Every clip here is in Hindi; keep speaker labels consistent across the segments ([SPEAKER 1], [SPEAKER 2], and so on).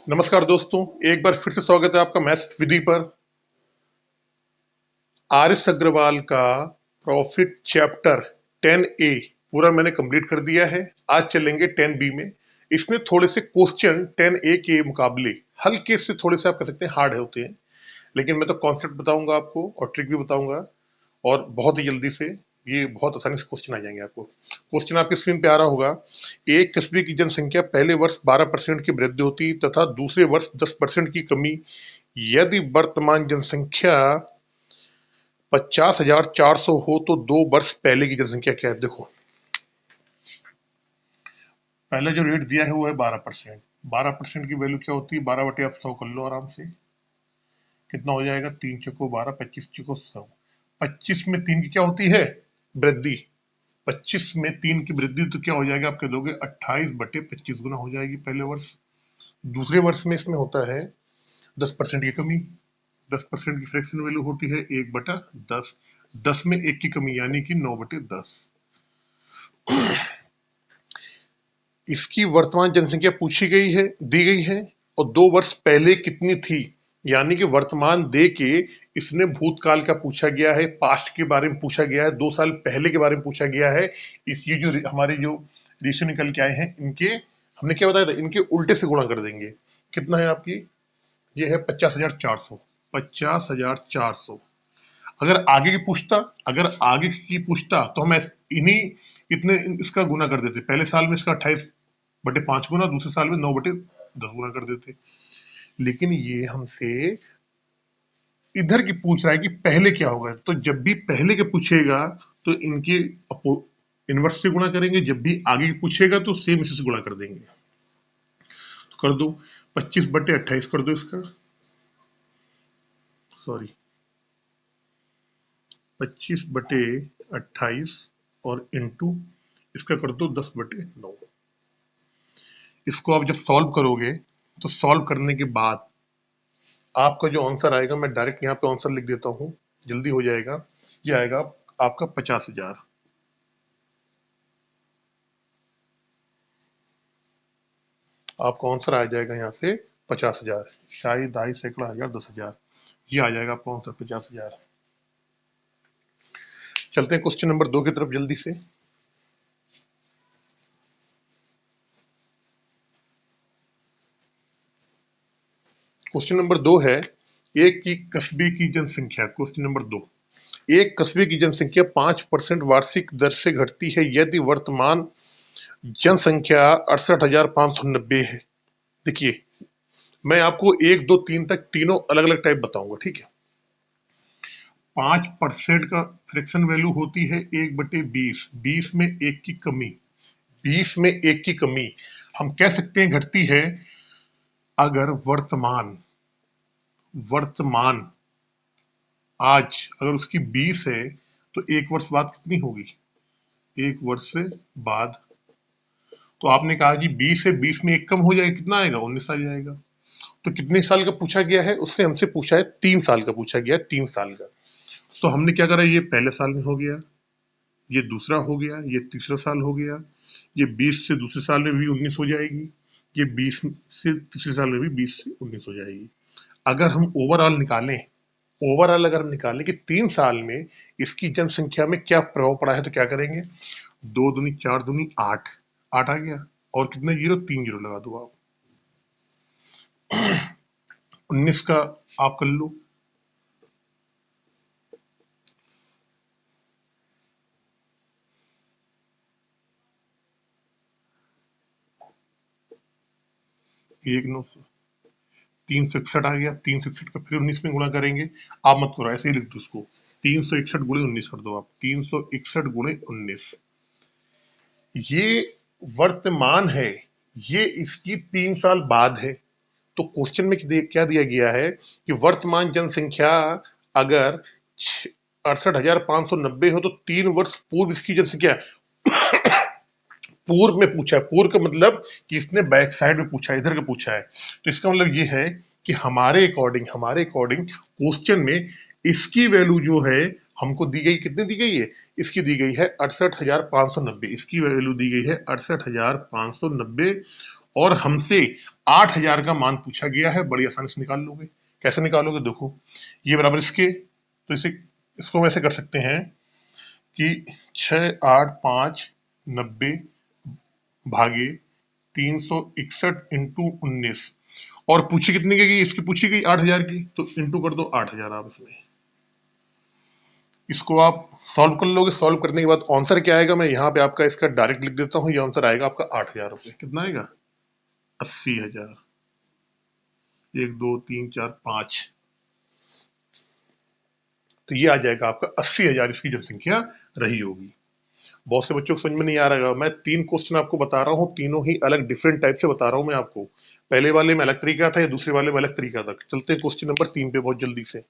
[SPEAKER 1] नमस्कार दोस्तों, एक बार फिर से स्वागत है आपका मैथ्स विधि पर। आर एस अग्रवाल का प्रॉफिट चैप्टर 10A पूरा मैंने कंप्लीट कर दिया है। आज चलेंगे 10B में। इसमें थोड़े से क्वेश्चन 10A के मुकाबले हल्के से थोड़े से आप कह सकते हैं हार्ड होते हैं, लेकिन मैं तो कॉन्सेप्ट बताऊंगा आपको और ट्रिक भी बताऊंगा, और बहुत ही जल्दी से ये बहुत आसानी से क्वेश्चन आ जाएंगे आपको। क्वेश्चन आपकी स्क्रीन पे आ रहा होगा। एक कस्बे की जनसंख्या पहले वर्ष 12% की वृद्धि होती तथा दूसरे वर्ष 10% की कमी। यदि वर्तमान जनसंख्या 50,400 हो तो 2 वर्ष पहले की जनसंख्या क्या है? देखो, पहले जो रेट दिया है वो है 12%। 12% की वैल्यू क्या होती है? 12 बटे आप 100 कर लो आराम से। कितना हो जाएगा? 3 चौको 12, 25 चौको 100। 25 में 3 की क्या होती है? वृद्धि। 25 में 3 की वृद्धि तो क्या हो जाएगा? आप कह दोगे 28/25 गुना हो जाएगी पहले वर्ष। दूसरे वर्ष में इसमें होता है 10% की कमी। 10% की फ्रैक्शन वैल्यू होती है 1/10। 10 में 1 की कमी यानी कि 9/10। इसकी वर्तमान जनसंख्या पूछी गई है, दी गई है, और 2 वर्ष पहले कितनी थी, यानी कि वर्तमान दे के इसने भूतकाल का पूछा गया है, पास्ट के बारे में पूछा गया है, 2 साल पहले के बारे में पूछा गया है। इस ये जो हमारे जो रेशियो निकल के आए हैं, इनके हमने क्या बताया था? इनके उल्टे से गुणा कर देंगे। कितना है आपकी? ये है 50,400। 50,400। अगर आगे की पूछता अगर आगे की पूछता तो हम इन्हीं इतने इसका गुना कर देते। पहले साल में इसका 28/5 गुना, दूसरे साल में 9/10 गुना कर देते। लेकिन ये हमसे इधर की पूछ रहा है कि पहले क्या होगा। तो जब भी पहले के पूछेगा तो इनके इनवर्स से गुणा करेंगे, जब भी आगे की पूछेगा तो सेम इसी से गुणा कर देंगे। तो कर दो 25/28 कर दो इसका, सॉरी 25/28 और इंटू इसका कर दो 10/9। इसको आप जब सॉल्व करोगे तो सॉल्व करने के बाद आपका जो आंसर आएगा, मैं डायरेक्ट यहाँ पे आंसर लिख देता हूँ, जल्दी हो जाएगा। ये आएगा आपका 50,000। आपका आंसर आ जाएगा यहाँ से 50,000। शायद ढाई सैकड़ा हजार 10,000, ये आ जाएगा आपका आंसर 50,000। चलते हैं क्वेश्चन नंबर 2 की तरफ जल्दी से। क्वेश्चन नंबर 2 है, एक की कस्बे की जनसंख्या। क्वेश्चन नंबर 2, एक कस्बे की जनसंख्या 5% वार्षिक दर से घटती है यदि वर्तमान जनसंख्या 68,590 है। देखिए, मैं आपको 1 2 3 तक तीनों अलग अलग टाइप बताऊंगा, ठीक है। 5% का फ्रैक्शन वैल्यू होती है 1/20। 20 में 1 की कमी। 20 में 1 की कमी हम कह सकते हैं घटती है। अगर वर्तमान वर्तमान आज अगर उसकी 20 है तो 1 वर्ष बाद कितनी होगी? 1 वर्ष से बाद। तो आपने कहा कि 20 है, 20 में 1 कम हो जाएगा, कितना आएगा? 19 आ जाएगा। तो कितने साल का पूछा गया है? उससे हमसे पूछा है 3 साल का पूछा गया है, 3 साल का। तो हमने क्या करा? ये पहले साल में हो गया, ये दूसरा हो गया, ये तीसरा साल हो गया, ये 20 से दूसरे साल में भी 19 हो जाएगी, ये 20 से तीसरे साल में भी 20 से 19 हो जाएगी। अगर हम ओवरऑल अगर हम निकालें कि 3 साल में इसकी जनसंख्या में क्या प्रभाव पड़ा है, तो क्या करेंगे? 2 दूनी 4 दूनी 8, 8 आ गया, और कितने जीरो? 3 जीरो लगा दो आप। 19 का आप कर लो। एक 361 आ गया। 361 का फिर 19 में गुणा करेंगे। आप मत करो, ऐसे ही लिख दो उसको। 361 × 19 कर दो आप। 361 × 19। ये वर्तमान है, ये इसकी 3 साल बाद है। तो क्वेश्चन में क्या दिया गया है कि वर्तमान जनसंख्या अगर 68,590 हो तो 3 वर्ष पूर्व इसकी जनसंख्या। पूर्व में पूछा है, पूर्व का मतलब कि इसने बैक साइड में पूछा है, इधर का पूछा है। तो इसका मतलब ये है कि हमारे अकॉर्डिंग क्वेश्चन में इसकी वैल्यू जो है हमको दी गई, कितनी दी गई है? इसकी दी गई है 68,590। इसकी वैल्यू दी गई है 68,590, और हमसे 8,000 का मान पूछा गया है। बड़ी आसानी से निकाल लोगे। कैसे निकालोगे? देखो, ये बराबर इसके, तो इसे इसको हम ऐसे कर सकते हैं कि 6, 8, 5, 90 भागे 361 इंटू 19, और पूछी कितनी की? इसकी पूछी गई 8,000 की, तो इंटू कर दो 8,000 आप इसमें। इसको आप सॉल्व कर लोगे। सॉल्व करने के बाद आंसर क्या आएगा, मैं यहाँ पे आपका इसका डायरेक्ट लिख देता हूँ। ये आंसर आएगा आपका 8,000 रुपये। कितना आएगा? 80,000। 1, 2, 3, 4, 5, तो ये आ जाएगा आपका 80,000 इसकी जनसंख्या रही होगी। बहुत से बच्चों को समझ में नहीं आ रहा है। मैं 3 क्वेश्चन आपको बता रहा हूँ, तीनों ही अलग डिफरेंट टाइप से बता रहा हूँ मैं आपको। पहले वाले में अलग तरीका था, या दूसरे वाले में अलग तरीका था। चलते हैं क्वेश्चन नंबर 3 पे बहुत जल्दी से।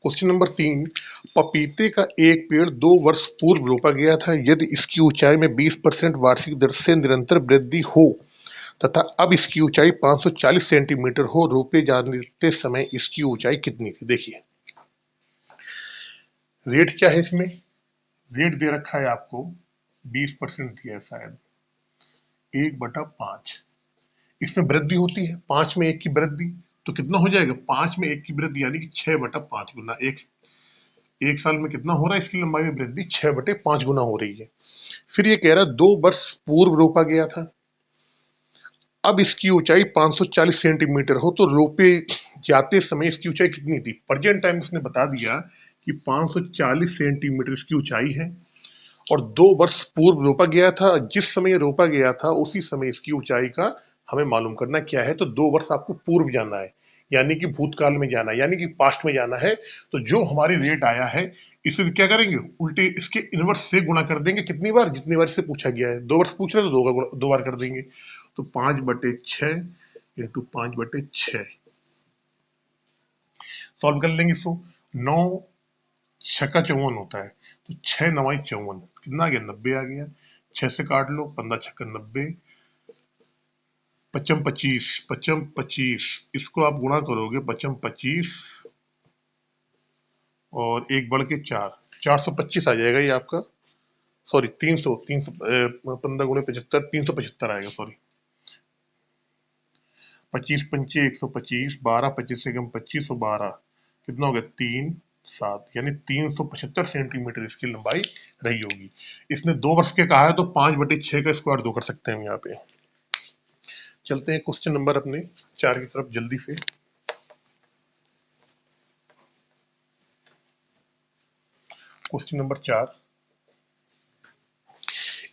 [SPEAKER 1] क्वेश्चन नंबर 3, पपीते का एक पेड़ 2 वर्ष पूर्व रोपा गया था। यदि इसकी ऊंचाई में 20% वार्षिक दर से निरंतर वृद्धि हो तथा अब इसकी ऊंचाई 540 सेंटीमीटर हो, रोपे जाते समय इसकी ऊंचाई कितनी थी? देखिए, रेट क्या है इसमें? रेट दे रखा है आपको 20% दिया है शायद, 1/5। इसमें वृद्धि होती है, 5 में 1 की वृद्धि, तो कितना हो जाएगा? 5 में 1 की वृद्धि यानी कि 6/5 गुना। एक साल में कितना हो रहा है? इसकी लंबाई में वृद्धि 6/5 गुना हो रही है। फिर ये कह रहा है 2 वर्ष पूर्व रोपा गया था, अब इसकी ऊंचाई 540 सेंटीमीटर हो, तो रोपे जाते समय इसकी ऊंचाई कितनी थी? प्रेजेंट टाइम उसने बता दिया कि 540 सेंटीमीटर इसकी ऊंचाई है, और 2 वर्ष पूर्व रोपा गया था। जिस समय ये रोपा गया था उसी समय इसकी ऊंचाई का हमें मालूम करना क्या है, तो 2 वर्ष आपको पूर्व जाना है, यानी कि भूतकाल में जाना है, यानी कि पास्ट में जाना है। तो जो हमारी रेट आया है, इसे क्या करेंगे? उल्टे इसके इनवर्स से गुणा कर देंगे। कितनी बार? जितनी बार से पूछा गया है। 2 वर्ष पूछ रहे तो 2 बार कर देंगे। तो 5/6 इंटू 5/6, सॉल्व कर लेंगे इसको। 9 छक्का 54 होता है, तो 6 9 54, कितना आ गया? 90 आ गया। 6 से काट लो, 15 छक्का 90, पचम 25, पचम 25, इसको आप गुणा करोगे, पचम 25 और एक बढ़ के 4, 425 आ जाएगा ये आपका। सॉरी, 300, 300, 15 × 75, 375 आएगा। सॉरी, 25 × 5 125, 12 25 से कम 25 और 12, कितना हो गया? 3 7, यानी 375 सेंटीमीटर इसकी लंबाई रही होगी। इसने 2 वर्ष के कहा है, तो 5/6 का स्क्वायर 2 कर सकते हैं हम यहाँ पे। चलते हैं क्वेश्चन नंबर अपने 4 की तरफ जल्दी से। क्वेश्चन नंबर 4,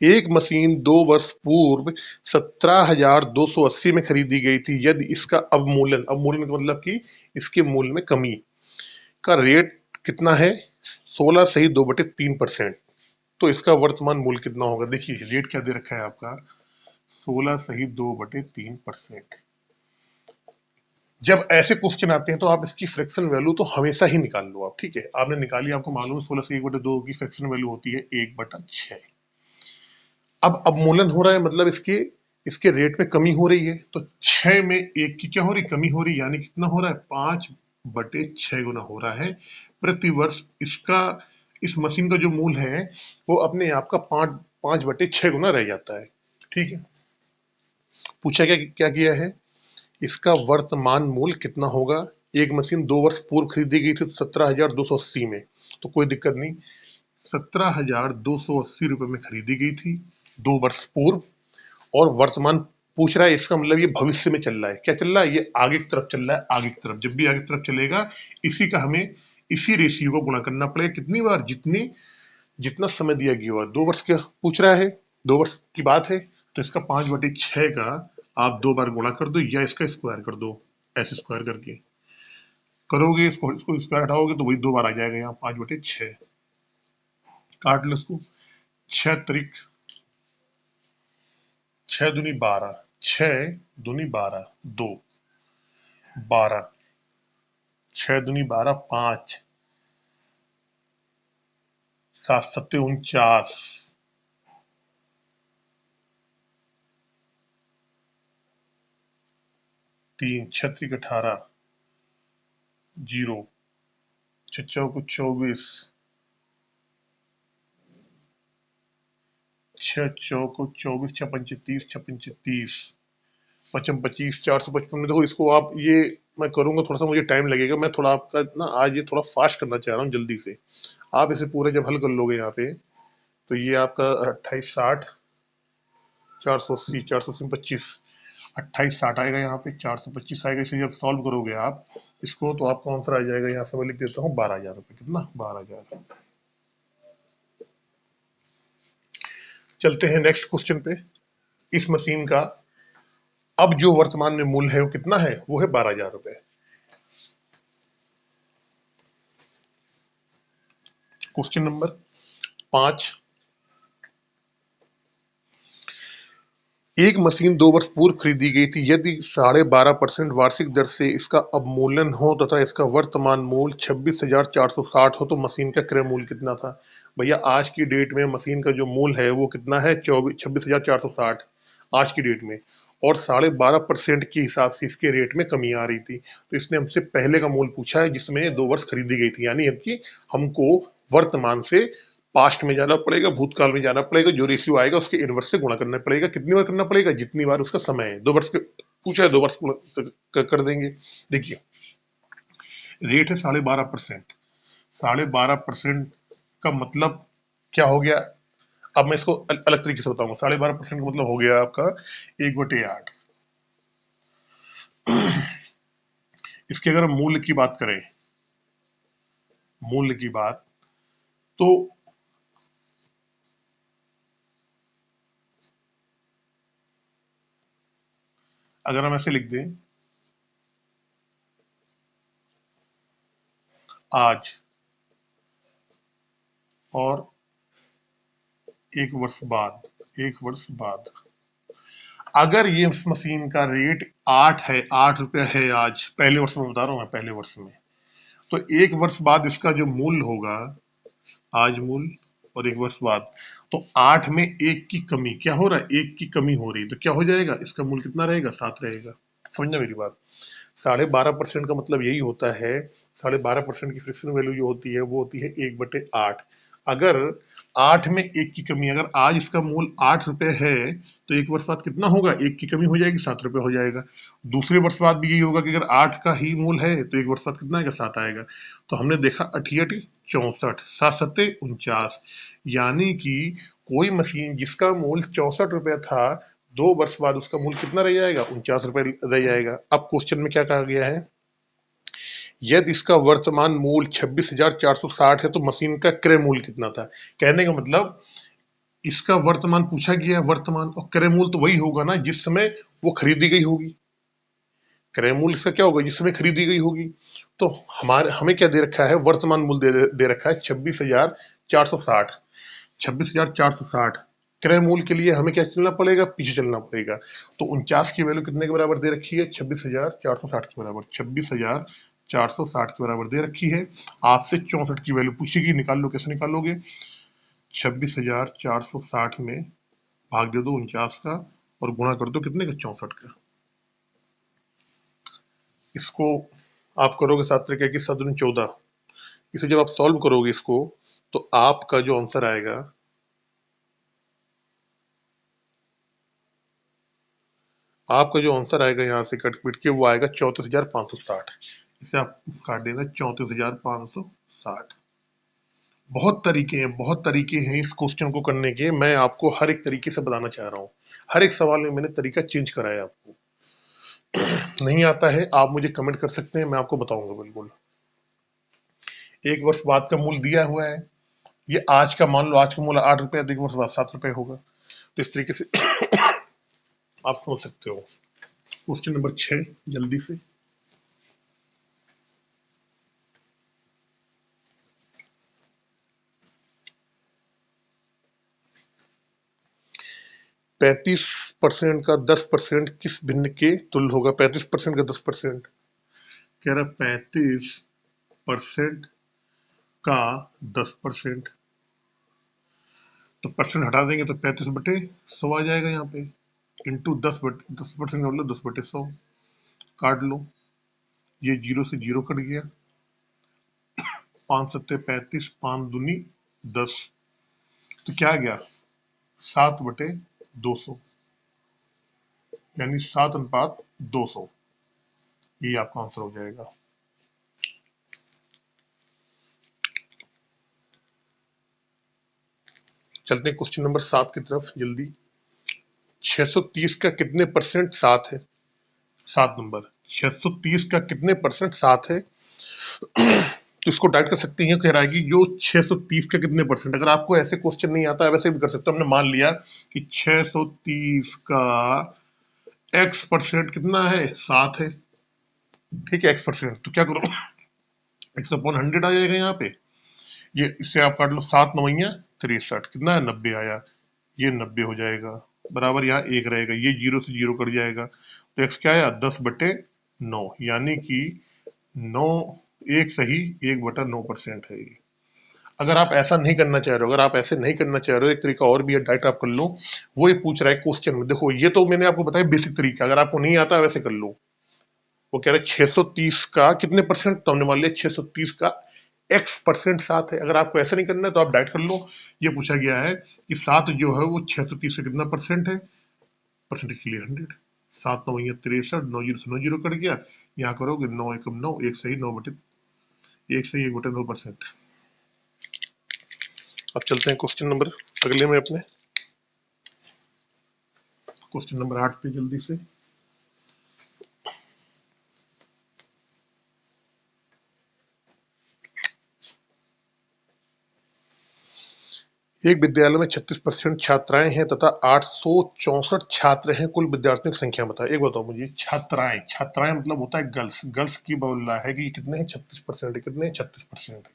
[SPEAKER 1] एक मशीन 2 वर्ष पूर्व 17,280 में खरीदी गई थी। यदि इसका अवमूल्यन का मतलब कि इसके मूल्य में कमी का रेट कितना है? 16 सही 2/3%। तो इसका वर्तमान मूल्य कितना होगा? देखिए, रेट क्या दे रखा है आपका? 16 सही 2/3%। जब ऐसे क्वेश्चन आते हैं तो आप इसकी फ्रैक्शन वैल्यू तो हमेशा ही निकाल लो आप। ठीक है, आपने निकाली, आपको मालूम है 16 से 1/2 की फ्रैक्शन वैल्यू होती है 1/6। अब अवमूल्यन हो रहा है, मतलब इसके इसके रेट में कमी हो रही है, तो 6 में 1 की क्या हो रही? कमी हो रही है, यानी कितना हो रहा है? 5/6 गुना हो रहा है प्रति वर्ष। इसका, इस मशीन का जो मूल्य है वो अपने आप का 5/6 गुना रह जाता है। ठीक है, पूछा क्या क्या किया है? इसका वर्तमान मूल्य कितना होगा? एक मशीन 2 वर्ष पूर्व खरीदी गई थी 17,280 में, तो कोई दिक्कत नहीं। 17,280 रुपए में खरीदी गई थी 2 वर्ष पूर्व, और वर्तमान पूछ रहा है। इसका मतलब ये भविष्य में चल रहा है। क्या चल रहा है? ये आगे की तरफ चल रहा है। आगे की तरफ, जब भी आगे की तरफ चलेगा, इसी का हमें इसी रेशियो को गुणा करना पड़ेगा। कितनी बार? जितना समय दिया गया हुआ। 2 वर्ष का पूछ रहा है, 2 वर्ष की बात है, तो इसका 5/6 का आप 2 बार गुणा कर दो, या इसका स्क्वायर कर दो। ऐसे स्क्वायर करके करोगे, इसको स्क्वायर हटाओगे तो वही 2 बार आ जाएगा। यहाँ 5/6, काट लो इसको। 6 त्रिक 6 दूनी 12, 6 दूनी 12, 2, 12, 6 दूनी 12, 5, 7 सत्ते 49, 3 छत्रिक 18, जीरो, चौको 24, 6 चौको 24, 6 पंचे 30, 6 पंचे 30, 5 25, 455 में। देखो इसको आप ये मैं करूंगा, थोड़ा सा मुझे टाइम लगेगा, मैं थोड़ा आपका ना आज ये थोड़ा फास्ट करना चाह रहा हूँ जल्दी से। आप इसे पूरे जब हल कर लोगे यहाँ पे, तो ये आपका 28, 60, 480, 480, 25, 28, 60 आएगा यहाँ पे, 425 आएगा। इसे जब सॉल्व करोगे आप इसको, तो आपका आंसर आ जाएगा, यहाँ से मैं लिख देता हूँ 12,000 रुपये। कितना? 12,000। चलते हैं नेक्स्ट क्वेश्चन पे। इस मशीन का अब जो वर्तमान में मूल्य है वो कितना है? वो है 12,000 रुपये। Question number 5। एक मशीन 2 वर्ष पूर्व खरीदी गई थी। यदि 12.5% वार्षिक दर से इसका अवमूल्यन हो तथा इसका वर्तमान मूल्य 26,460 हो, तो मशीन का क्रय मूल्य कितना था? भैया आज की डेट में मशीन का जो मूल्य है वो कितना है? 26,460 आज की डेट में। और 12.5% के हिसाब से इसके रेट में कमी आ रही थी। तो इसने हमसे पहले का मूल्य पूछा है जिसमें 2 वर्ष खरीदी गई थी, यानी कि हमको वर्तमान से पास्ट में जाना पड़ेगा, भूतकाल में जाना पड़ेगा, जो रेशियो आएगा उसके इनवर्स से गुणा करना पड़ेगा। कितनी बार करना पड़ेगा? जितनी बार उसका समय है। 2 वर्ष के पूछा है, 2 वर्ष कर देंगे। देखिए रेट है 12.5%। 12.5% का मतलब क्या हो गया? अब मैं इसको अलग तरीके से बताऊंगा। 12.5% का मतलब हो गया आपका 1/8। इसके अगर हम मूल्य की बात करें, मूल्य की बात, तो अगर हम ऐसे लिख दें, आज और 1 वर्ष बाद, 1 वर्ष बाद अगर ये इस मशीन का रेट 8 है, 8 रुपये है आज, पहले वर्ष में बता रहा हूं मैं, पहले वर्ष में, तो 1 वर्ष बाद इसका जो मूल्य होगा, आज मूल्य और 1 वर्ष बाद, तो 8 में 1 की कमी, क्या हो रहा है? 1 की कमी हो रही है, तो क्या हो जाएगा? इसका मूल्य कितना रहेगा? 7 रहेगा। समझना मेरी बात। 12.5% का मतलब यही होता है। 12.5% की फ्रिक्शन वैल्यू जो होती है वो होती है 1/8। अगर 8 में 1 की कमी, अगर आज इसका मूल्य 8 रुपए है, तो 1 वर्ष बाद कितना होगा? 1 की कमी हो जाएगी, 7 रुपए हो जाएगा। दूसरे वर्ष बाद भी यही होगा कि अगर 8 का ही मूल्य है तो 1 वर्ष बाद कितना आएगा? 7 आएगा। तो हमने देखा 88, 64, 7 49, यानी कि कोई मशीन जिसका मूल्य 64 रुपए था, 2 वर्ष बाद उसका मूल्य कितना रह जाएगा? 49 रुपए रह जाएगा। अब क्वेश्चन में क्या कहा गया है? यदि इसका वर्तमान मूल्य 26,460 है, तो मशीन का क्रय मूल्य कितना था? कहने का मतलब इसका वर्तमान पूछा गया है, वर्तमान, और क्रय मूल्य तो वही होगा ना जिस समय वो खरीदी गई होगी। क्रय मूल्य इसका क्या होगा? जिस समय खरीदी गई होगी। तो हमें क्या दे रखा है? वर्तमान मूल्य दे रखा है 26,460। 26,460 क्रय मूल्य के लिए हमें क्या चलना पड़ेगा? पीछे चलना पड़ेगा। तो 49 की वैल्यू कितने के बराबर दे रखी है? 26,460 के बराबर, 26,460 के बराबर दे रखी है। आपसे 64 की वैल्यू पूछेगी, निकाल लो। कैसे निकालोगे? 26,460 में भाग दे दो 49 का और गुणा कर दो कितने का? 64 का। इसको आप करोगे 7 तरीके की, 7×14। इसे जब आप सॉल्व करोगे इसको, तो आपका जो आंसर आएगा, आपका जो आंसर आएगा यहाँ से कट पिट के, वो आएगा 34,560। इसे आप काट देना, 34,560। बहुत तरीके हैं, बहुत तरीके हैं इस क्वेश्चन को करने के। मैं आपको हर एक तरीके से बताना चाह रहा हूँ। हर एक सवाल में मैंने तरीका चेंज कराया है आपको। नहीं आता है आप मुझे कमेंट कर सकते हैं, मैं आपको बताऊंगा बिल्कुल। 1 वर्ष बाद का मूल्य दिया हुआ है। ये आज का, मान लो आज का मूल्य 8 रुपए, 1 वर्ष बाद 7 रुपए होगा। तो इस तरीके से आप समझ सकते हो। क्वेश्चन नंबर 6 जल्दी से। 35% का 10% किस भिन्न के तुल्य होगा? 35% का 10%, कह रहा 35% का 10%, तो परसेंट हटा देंगे तो 35/100 आ जाएगा यहाँ पे। इंटू 10%, 10% का मतलब 10/100। काट लो, ये 0 से 0 कट गया, 5 सत्ते 35, 5 दूनी 10, तो क्या आ गया 7/200, यानी 7:200, ये आपका आंसर हो जाएगा। चलते हैं क्वेश्चन नंबर 7 की तरफ जल्दी। 630 का कितने परसेंट 7 है? 7 नंबर 630 का कितने परसेंट 7 है? तो इसको डाइट कर सकते हैं, कह रहा है कि जो 630 का कितने परसेंट। अगर आपको ऐसे क्वेश्चन नहीं आता है वैसे भी कर सकते हो। हमने मान लिया कि 630 का x परसेंट कितना है 7 है, ठीक है, x परसेंट, तो क्या करो x अपॉन 100 आ जाएगा यहाँ पे। ये इससे आप काट लो, 7 9 63, कितना है 90 आया, ये 90 हो जाएगा, बराबर यहाँ 1 रहेगा, ये 0 से 0 कट जाएगा, तो x क्या आया 10/9, यानी कि 9 एक सही 1/9% है ये। अगर आप ऐसा नहीं करना चाह रहे हो, अगर आप ऐसे नहीं करना चाह रहे हो, एक तरीका और भी है, डाइट आप कर लो। वो ये पूछ रहा है क्वेश्चन में, देखो ये तो मैंने आपको बताया बेसिक तरीका, अगर आपको नहीं आता वैसे कर लो। वो कह रहे 630 का कितने परसेंट, तो हमने मान लिया 630 का x परसेंट 7 है। अगर आपको ऐसा नहीं करना है तो आप डाइट कर लो। ये पूछा गया है कि 7 जो है वो 630 से कितना परसेंट है, परसेंट के लिए 100, 7 9 63, 9 0 से 9 0 कट गया, यहाँ करोगे 9 एकम 9, एक सही 1/2%। अब चलते हैं क्वेश्चन नंबर अगले में अपने, क्वेश्चन नंबर 8 पे जल्दी से। एक विद्यालय में 36% छात्राएं हैं तथा 864 छात्र हैं, कुल विद्यार्थियों की संख्या बताओ। एक बताओ मुझे, छात्राएं, छात्राएं मतलब होता है गर्ल्स, गर्ल्स की बोल रहा है कि कितने हैं 36% है, कितने 36% है,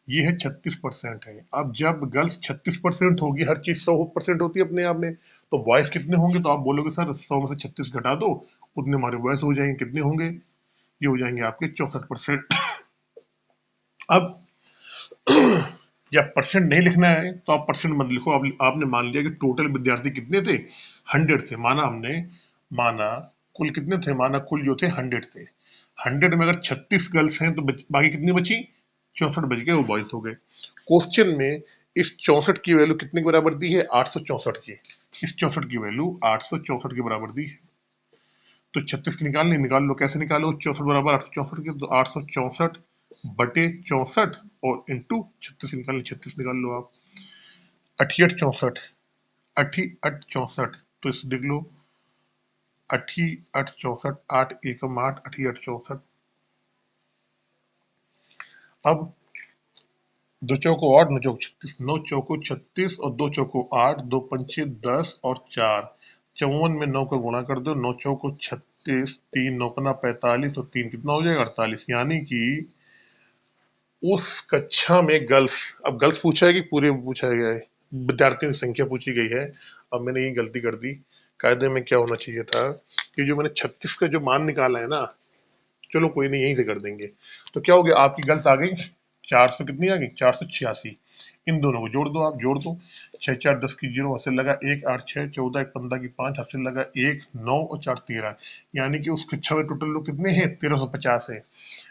[SPEAKER 1] ये है 36% है। अब जब गर्ल्स 36% होगी, हर चीज 100% होती है अपने आप में, तो बॉयज कितने होंगे, तो आप बोलोगे सर 100 में से 36 घटा दो, उतने हमारे बॉयज हो जाएंगे, कितने होंगे, ये हो जाएंगे आपके 64%। अब या परसेंट नहीं लिखना है तो आप परसेंट मत लिखो, आपने मान लिया कि टोटल विद्यार्थी कितने थे 100 थे, माना हमने, माना कुल कितने थे, माना कुल जो थे 100 थे, 100 में अगर 36 गर्ल्स हैं तो बाकी कितनी बची, 64 बच गए, वो बॉयज हो गए। क्वेश्चन में इस 64 की वैल्यू कितने के बराबर दी है, 864 की, इस 64 की वैल्यू 864 के बराबर दी है। तो 36 की निकाल लो, कैसे निकालो, 64 बराबर 864 के, तो 864/64 और इंटू 36 निकाल, 36 निकाल लो आप, 88 64, 88 64, तो इसे देख लो, 88 64, 8 एकम 8, 88 64। अब दो चौको 8, 9 चौको 36, 9 चौको 36 और 2 चौको 8, 2 पंचे 10 और 4, 54 में 9 का गुणा कर दो, 9 चौको 36, 3 9 45 और 3 कितना हो जाएगा 48, यानी कि उस कक्षा में गर्ल्स, अब गर्ल्स पूछा है कि पूरे पूछा गया है, विद्यार्थियों की संख्या पूछी गई है। अब मैंने ये गलती कर दी, कायदे में क्या होना चाहिए था कि जो मैंने 36 का जो मान निकाला है ना, चलो कोई नहीं, यहीं से कर देंगे। तो क्या हो गया, आपकी गर्ल्स आ गई 400, कितनी आ गई 486, इन दोनों को जोड़ दो, आप जोड़ दो, 6 4 10 की 0, हाथ लगा 1 8 6 14 1 15 की 5, हाथ लगा 1 9 और 4 13, यानी कि उस कक्षा में टोटल लोग कितने हैं 1350 है।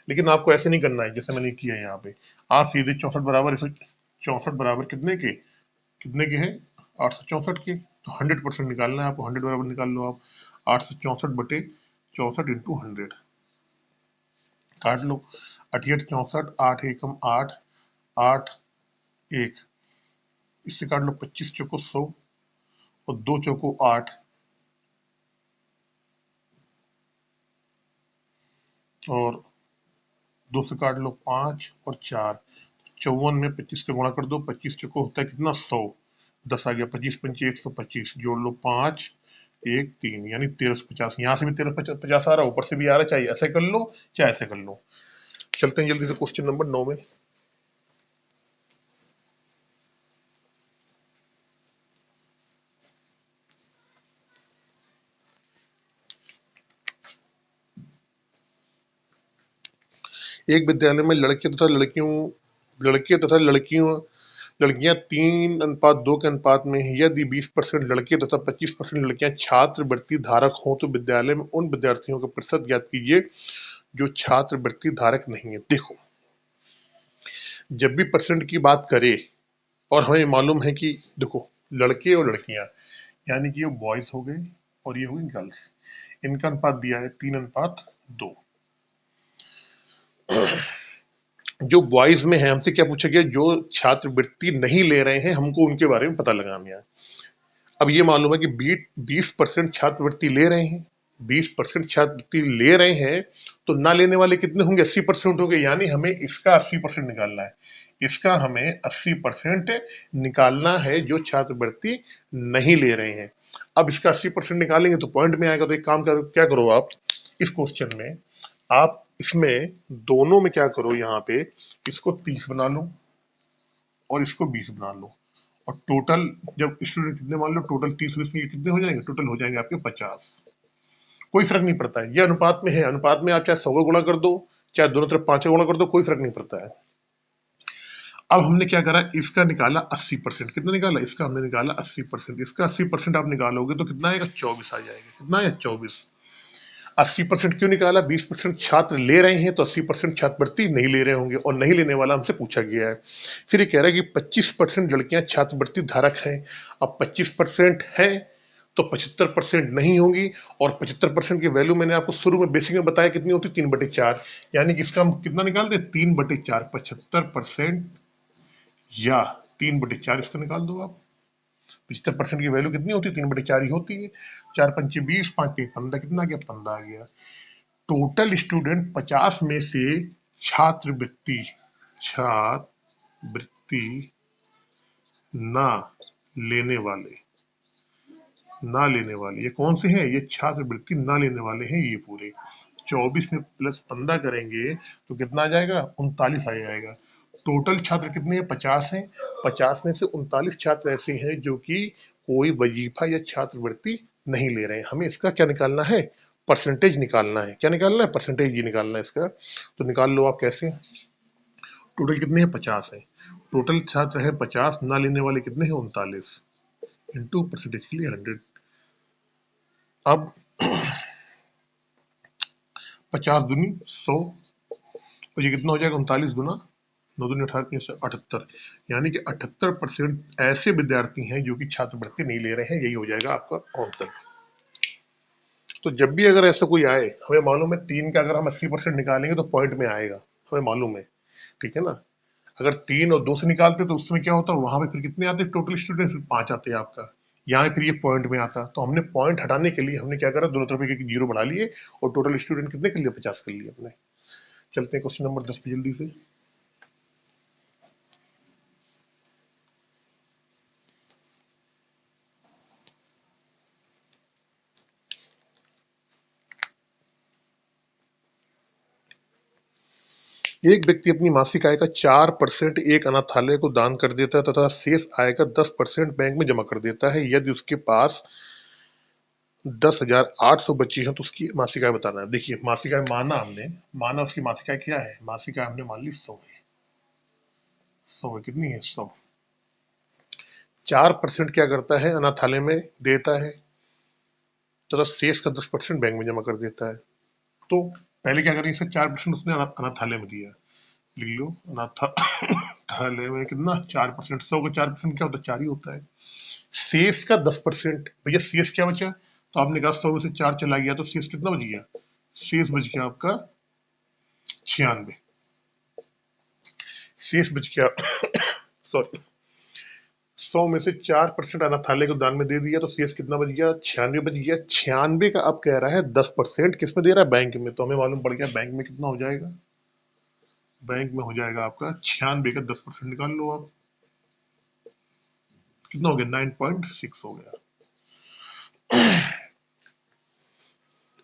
[SPEAKER 1] लेकिन आपको ऐसे नहीं करना है जैसे मैंने किया है यहाँ पे, आप सीधे 64 बराबर 64 बराबर कितने के हैं 864 के, तो 100% निकालना है आपको, 100 बराबर निकाल लो आप, 864/64 इंटू 100, काट लो, 88 64, 8 एकम 8, 8 1, इससे काट लो, 25 चौको 100 और 2 चौको 8 और 2 से काट लो 5 और 4, 54 में 25 का गुणा कर दो, 25 चौको होता है कितना 100, 10 आ गया, 25 पंचे 125, जोड़ लो 5 1 3, यानी 1350, यहाँ से भी 1350 आ रहा है, ऊपर से भी आ रहा है, चाहे ऐसे कर लो चाहे ऐसे कर लो। चलते हैं जल्दी से क्वेश्चन नंबर 9 में। एक विद्यालय में लड़के तथा लड़कियों लड़कियां 3:2 के अनुपात में हैं। यदि 20% लड़के तथा 25% लड़कियां छात्रवृत्ति धारक हों तो विद्यालय में उन विद्यार्थियों का प्रतिशत ज्ञात कीजिए जो छात्रवृत्ति धारक नहीं है। देखो, जब भी परसेंट की बात करें और हमें मालूम है कि देखो, लड़के और लड़कियां यानी कि ये बॉयज हो गए और ये हुई गर्ल्स, इनका अनुपात दिया है 3:2। जो बॉयज में है, हमसे क्या पूछा गया, जो छात्रवृत्ति नहीं ले रहे हैं हमको उनके बारे में पता लगाना है। अब ये मालूम है कि 20% छात्रवृत्ति ले रहे हैं, 20% छात्रवृत्ति ले रहे हैं, तो ना लेने वाले कितने होंगे, 80% हो गए। यानी हमें इसका 80% निकालना है, इसका हमें 80% निकालना है जो छात्रवृत्ति नहीं ले रहे हैं। अब इसका 80% निकालेंगे तो पॉइंट में आएगा। तो एक काम करो, क्या करो आप इस क्वेश्चन में, आप इसमें दोनों में क्या करो, यहाँ पे इसको 30 बना लो और इसको 20 बना लो, और टोटल जब स्टूडेंट कितने मान लो, टोटल 30-20 में ये कितने हो जाएंगे, टोटल हो जाएंगे आपके 50। कोई फर्क नहीं पड़ता है, ये अनुपात में है, अनुपात में आप चाहे 100 गुणा कर दो, चाहे दोनों तरफ 5 गुणा कर दो, कोई फर्क नहीं पड़ता है। अब हमने क्या करा, इसका निकाला 80%। कितना निकाला, इसका हमने निकाला 80%। इसका 80% आप निकालोगे तो कितना आएगा, 24 आ जाएगा। कितना आया, 24। 80% क्यों निकाला, 20% छात्र ले रहे हैं तो 80% छात्रवृत्ति नहीं ले रहे होंगे, और नहीं लेने वाला हमसे पूछा गया है। फिर ये कह रहा है कि 25% लड़कियां छात्रवृत्ति धारक हैं। अब 25% है तो 75% नहीं होंगी, और 75% की वैल्यू मैंने आपको शुरू में बेसिक में बताया कितनी होती है, 3/4। यानी कि इसका हम कितना निकाल दे, 3/4। 75% या 3/4 इसका निकाल दो आप। 75% की वैल्यू कितनी होती है, 3/4 ही होती है। 4×5 = 20, 5×3 = 15। कितना आ गया, 15 आ गया। टोटल स्टूडेंट 50 में से छात्रवृत्ति छात्रवृत्ति ना लेने वाले ये कौन से हैं, ये छात्रवृत्ति ना लेने वाले हैं। ये पूरे 24 में प्लस 15 करेंगे तो कितना आ जाएगा, 39 आ जाएगा। टोटल छात्र कितने हैं, 50 हैं। 50 में से 39 छात्र ऐसे हैं जो कि कोई वजीफा या छात्रवृत्ति नहीं ले रहे हैं। हमें इसका क्या निकालना है, परसेंटेज निकालना है। क्या निकालना है, परसेंटेज ही निकालना है इसका। तो निकाल लो आप कैसे, टोटल कितने हैं, 50 है। टोटल छात्र है 50, ना लेने वाले कितने हैं, 39, इंटू परसेंटेज के लिए 100। अब 50 दूनी 100, तो ये कितना हो जाएगा, 39 गुना 9 दूनी 18, 378। यानी कि 78% ऐसे विद्यार्थी हैं जो कि छात्रवृत्ति नहीं ले रहे हैं। यही हो जाएगा आपका आंसर। तो जब भी अगर ऐसा कोई आए, हमें मालूम है 3 का अगर हम 80% निकालेंगे तो पॉइंट में आएगा, हमें मालूम है, ठीक है ना। अगर 3 और 2 से निकालते तो उसमें क्या होता, वहां पे फिर कितने आते, टोटल स्टूडेंट 5 आते हैं आपका। यहाँ फिर ये पॉइंट में आता। तो हमने पॉइंट हटाने के लिए हमने क्या करा, दोनों तरफ एक जीरो बढ़ा लिए और टोटल स्टूडेंट कितने कर लिए, 50 कर लिए अपने। चलते हैं क्वेश्चन नंबर 10 पे जल्दी से। एक व्यक्ति अपनी मासिक आय का 4% एक अनाथालय को दान कर देता है तथा शेष आय का 10% बैंक में जमा कर देता है। यदि उसके पास 10,800 बची है तो उसकी मासिक आय बताना है। देखिए, मासिक आय माना उसकी मासिक आय क्या है, मासिक आय हमने मान ली 100 है। 100 है, कितनी है, 100। 4% क्या करता है, अनाथालय में देता है तथा शेष का 10% बैंक में जमा कर देता है। तो पहले क्या करें, इसका 4% उसने अनाथालय में दिया, लिख लो। अनाथालय में कितना, 4%। 100 का 4% क्या होता है, 4 ही होता है। शेष का 10%, भैया शेष क्या बचा, तो आपने कहा 100 में से 4 चला गया तो शेष कितना बच गया, शेष बच गया आपका 96। शेष बच गया सॉरी, 100 में से 4% अनाथालय को दान में दे दिया तो शेष कितना बच गया, 96 बच गया। 96 का अब कह रहा है 10% किस में दे रहा है, बैंक में। तो हमें मालूम पड़ गया बैंक में कितना हो जाएगा, बैंक में हो जाएगा आपका 96 का 10% निकाल लो आप, कितना हो गया, 9.6 हो गया।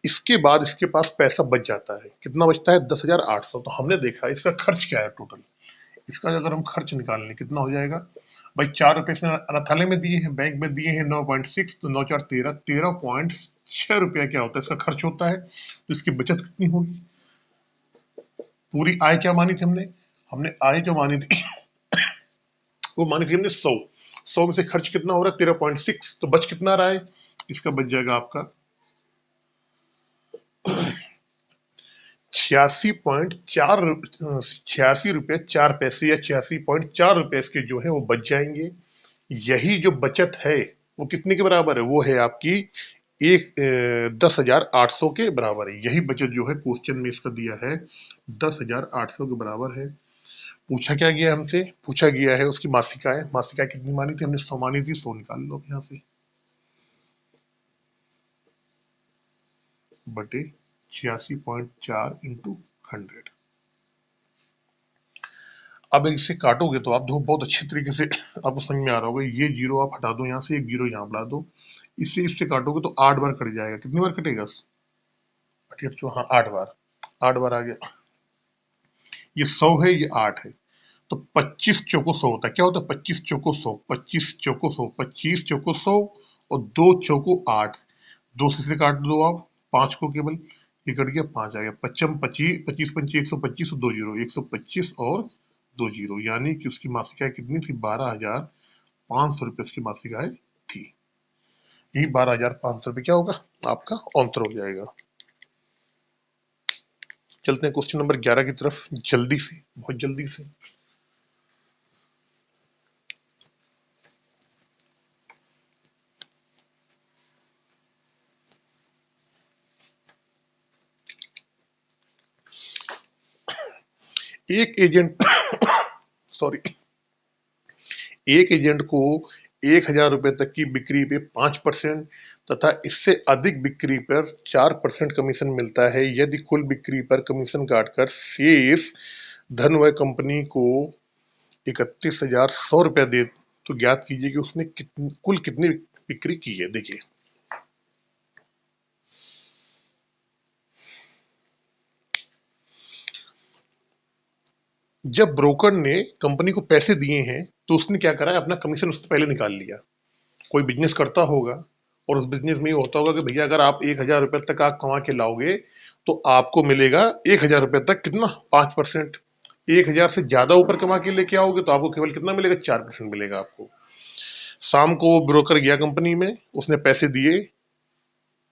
[SPEAKER 1] इसके बाद इसके पास पैसा बच जाता है, कितना बचता है, 10,800। तो हमने देखा इसका खर्च क्या है टोटल, इसका अगर हम खर्च निकाल लें कितना हो जाएगा भाई। 4 रुपए इसने अनाथालय में दिए हैं, बैंक में दिए हैं 9.6, तो 9 4 13, 13.6 रुपया क्या होता है, इसका खर्च होता है। तो इसकी बचत कितनी होगी, पूरी आय क्या मानी थी हमने, हमने आय जो मानी थी वो मानी थी हमने 100 में से खर्च कितना हो रहा है 13.6, तो बच कितना रहा है, इसका बच जाएगा आपका 86.4 या 86.4 रुपए इसके जो है वो बच जाएंगे। यही जो बचत है वो कितने के बराबर है, वो है आपकी 10,800 के बराबर है। यही बचत जो है क्वेश्चन में इसका दिया है 10,800 के बराबर है। पूछा क्या गया हमसे, पूछा गया है उसकी मासिकाएं। मासिकाएं कितनी मानी थी हमने, 100 मानी थी, 100 निकाल लो यहाँ से बटे 86.4 इंटू 100। अब इसे काटोगे तो आप देखो बहुत अच्छी तरीके से आपको समझ में आ रहा होगा। ये जीरो आप हटा दो यहाँ से, एक जीरो यहाँ बढ़ा दो, इससे काटोगे तो 8 बार कट जाएगा। कितनी बार कटेगा, हाँ 8 बार, 8 बार आ गया। ये 100 है, ये 8 है, तो 25 चौको 100 होता है। क्या होता है 25 चौको 100, 25 चौको 100, 25 चौको 100 और 2 चौको 8, 2 से काट दो आप, 5 को केवल, ये कट गया, 5 आ गया। 25 25 25 पंची 125 और 2 जीरो, 125 और 2 जीरो, यानी कि उसकी मासिक आय कितनी थी, 12,500 रुपए उसकी मासिक आय थी। यही 12,500 रुपए क्या होगा आपका आंसर हो जाएगा। चलते हैं क्वेश्चन नंबर 11 की तरफ जल्दी से, बहुत जल्दी से। एक एजेंट सॉरी, एक एजेंट को 1,000 रुपए तक की बिक्री पे 5% तथा इससे अधिक बिक्री पर 4% कमीशन मिलता है। यदि कुल बिक्री पर कमीशन काटकर शेष धन वह कंपनी को 31,100 रुपया दे, तो ज्ञात कीजिए कि उसने कुल कितनी बिक्री की है। देखिए जब ब्रोकर ने कंपनी को पैसे दिए हैं तो उसने क्या करा है, अपना कमीशन उससे पहले निकाल लिया। कोई बिजनेस करता होगा और उस बिजनेस में ये होता होगा कि भैया अगर आप 1,000 रुपए तक आप कमा के लाओगे तो आपको मिलेगा 1,000 रुपए तक कितना, 5%। 1,000 से ज्यादा ऊपर कमा के लेके आओगे तो आपको केवल कितना मिलेगा, 4% मिलेगा आपको। शाम को ब्रोकर गया कंपनी में, उसने पैसे दिए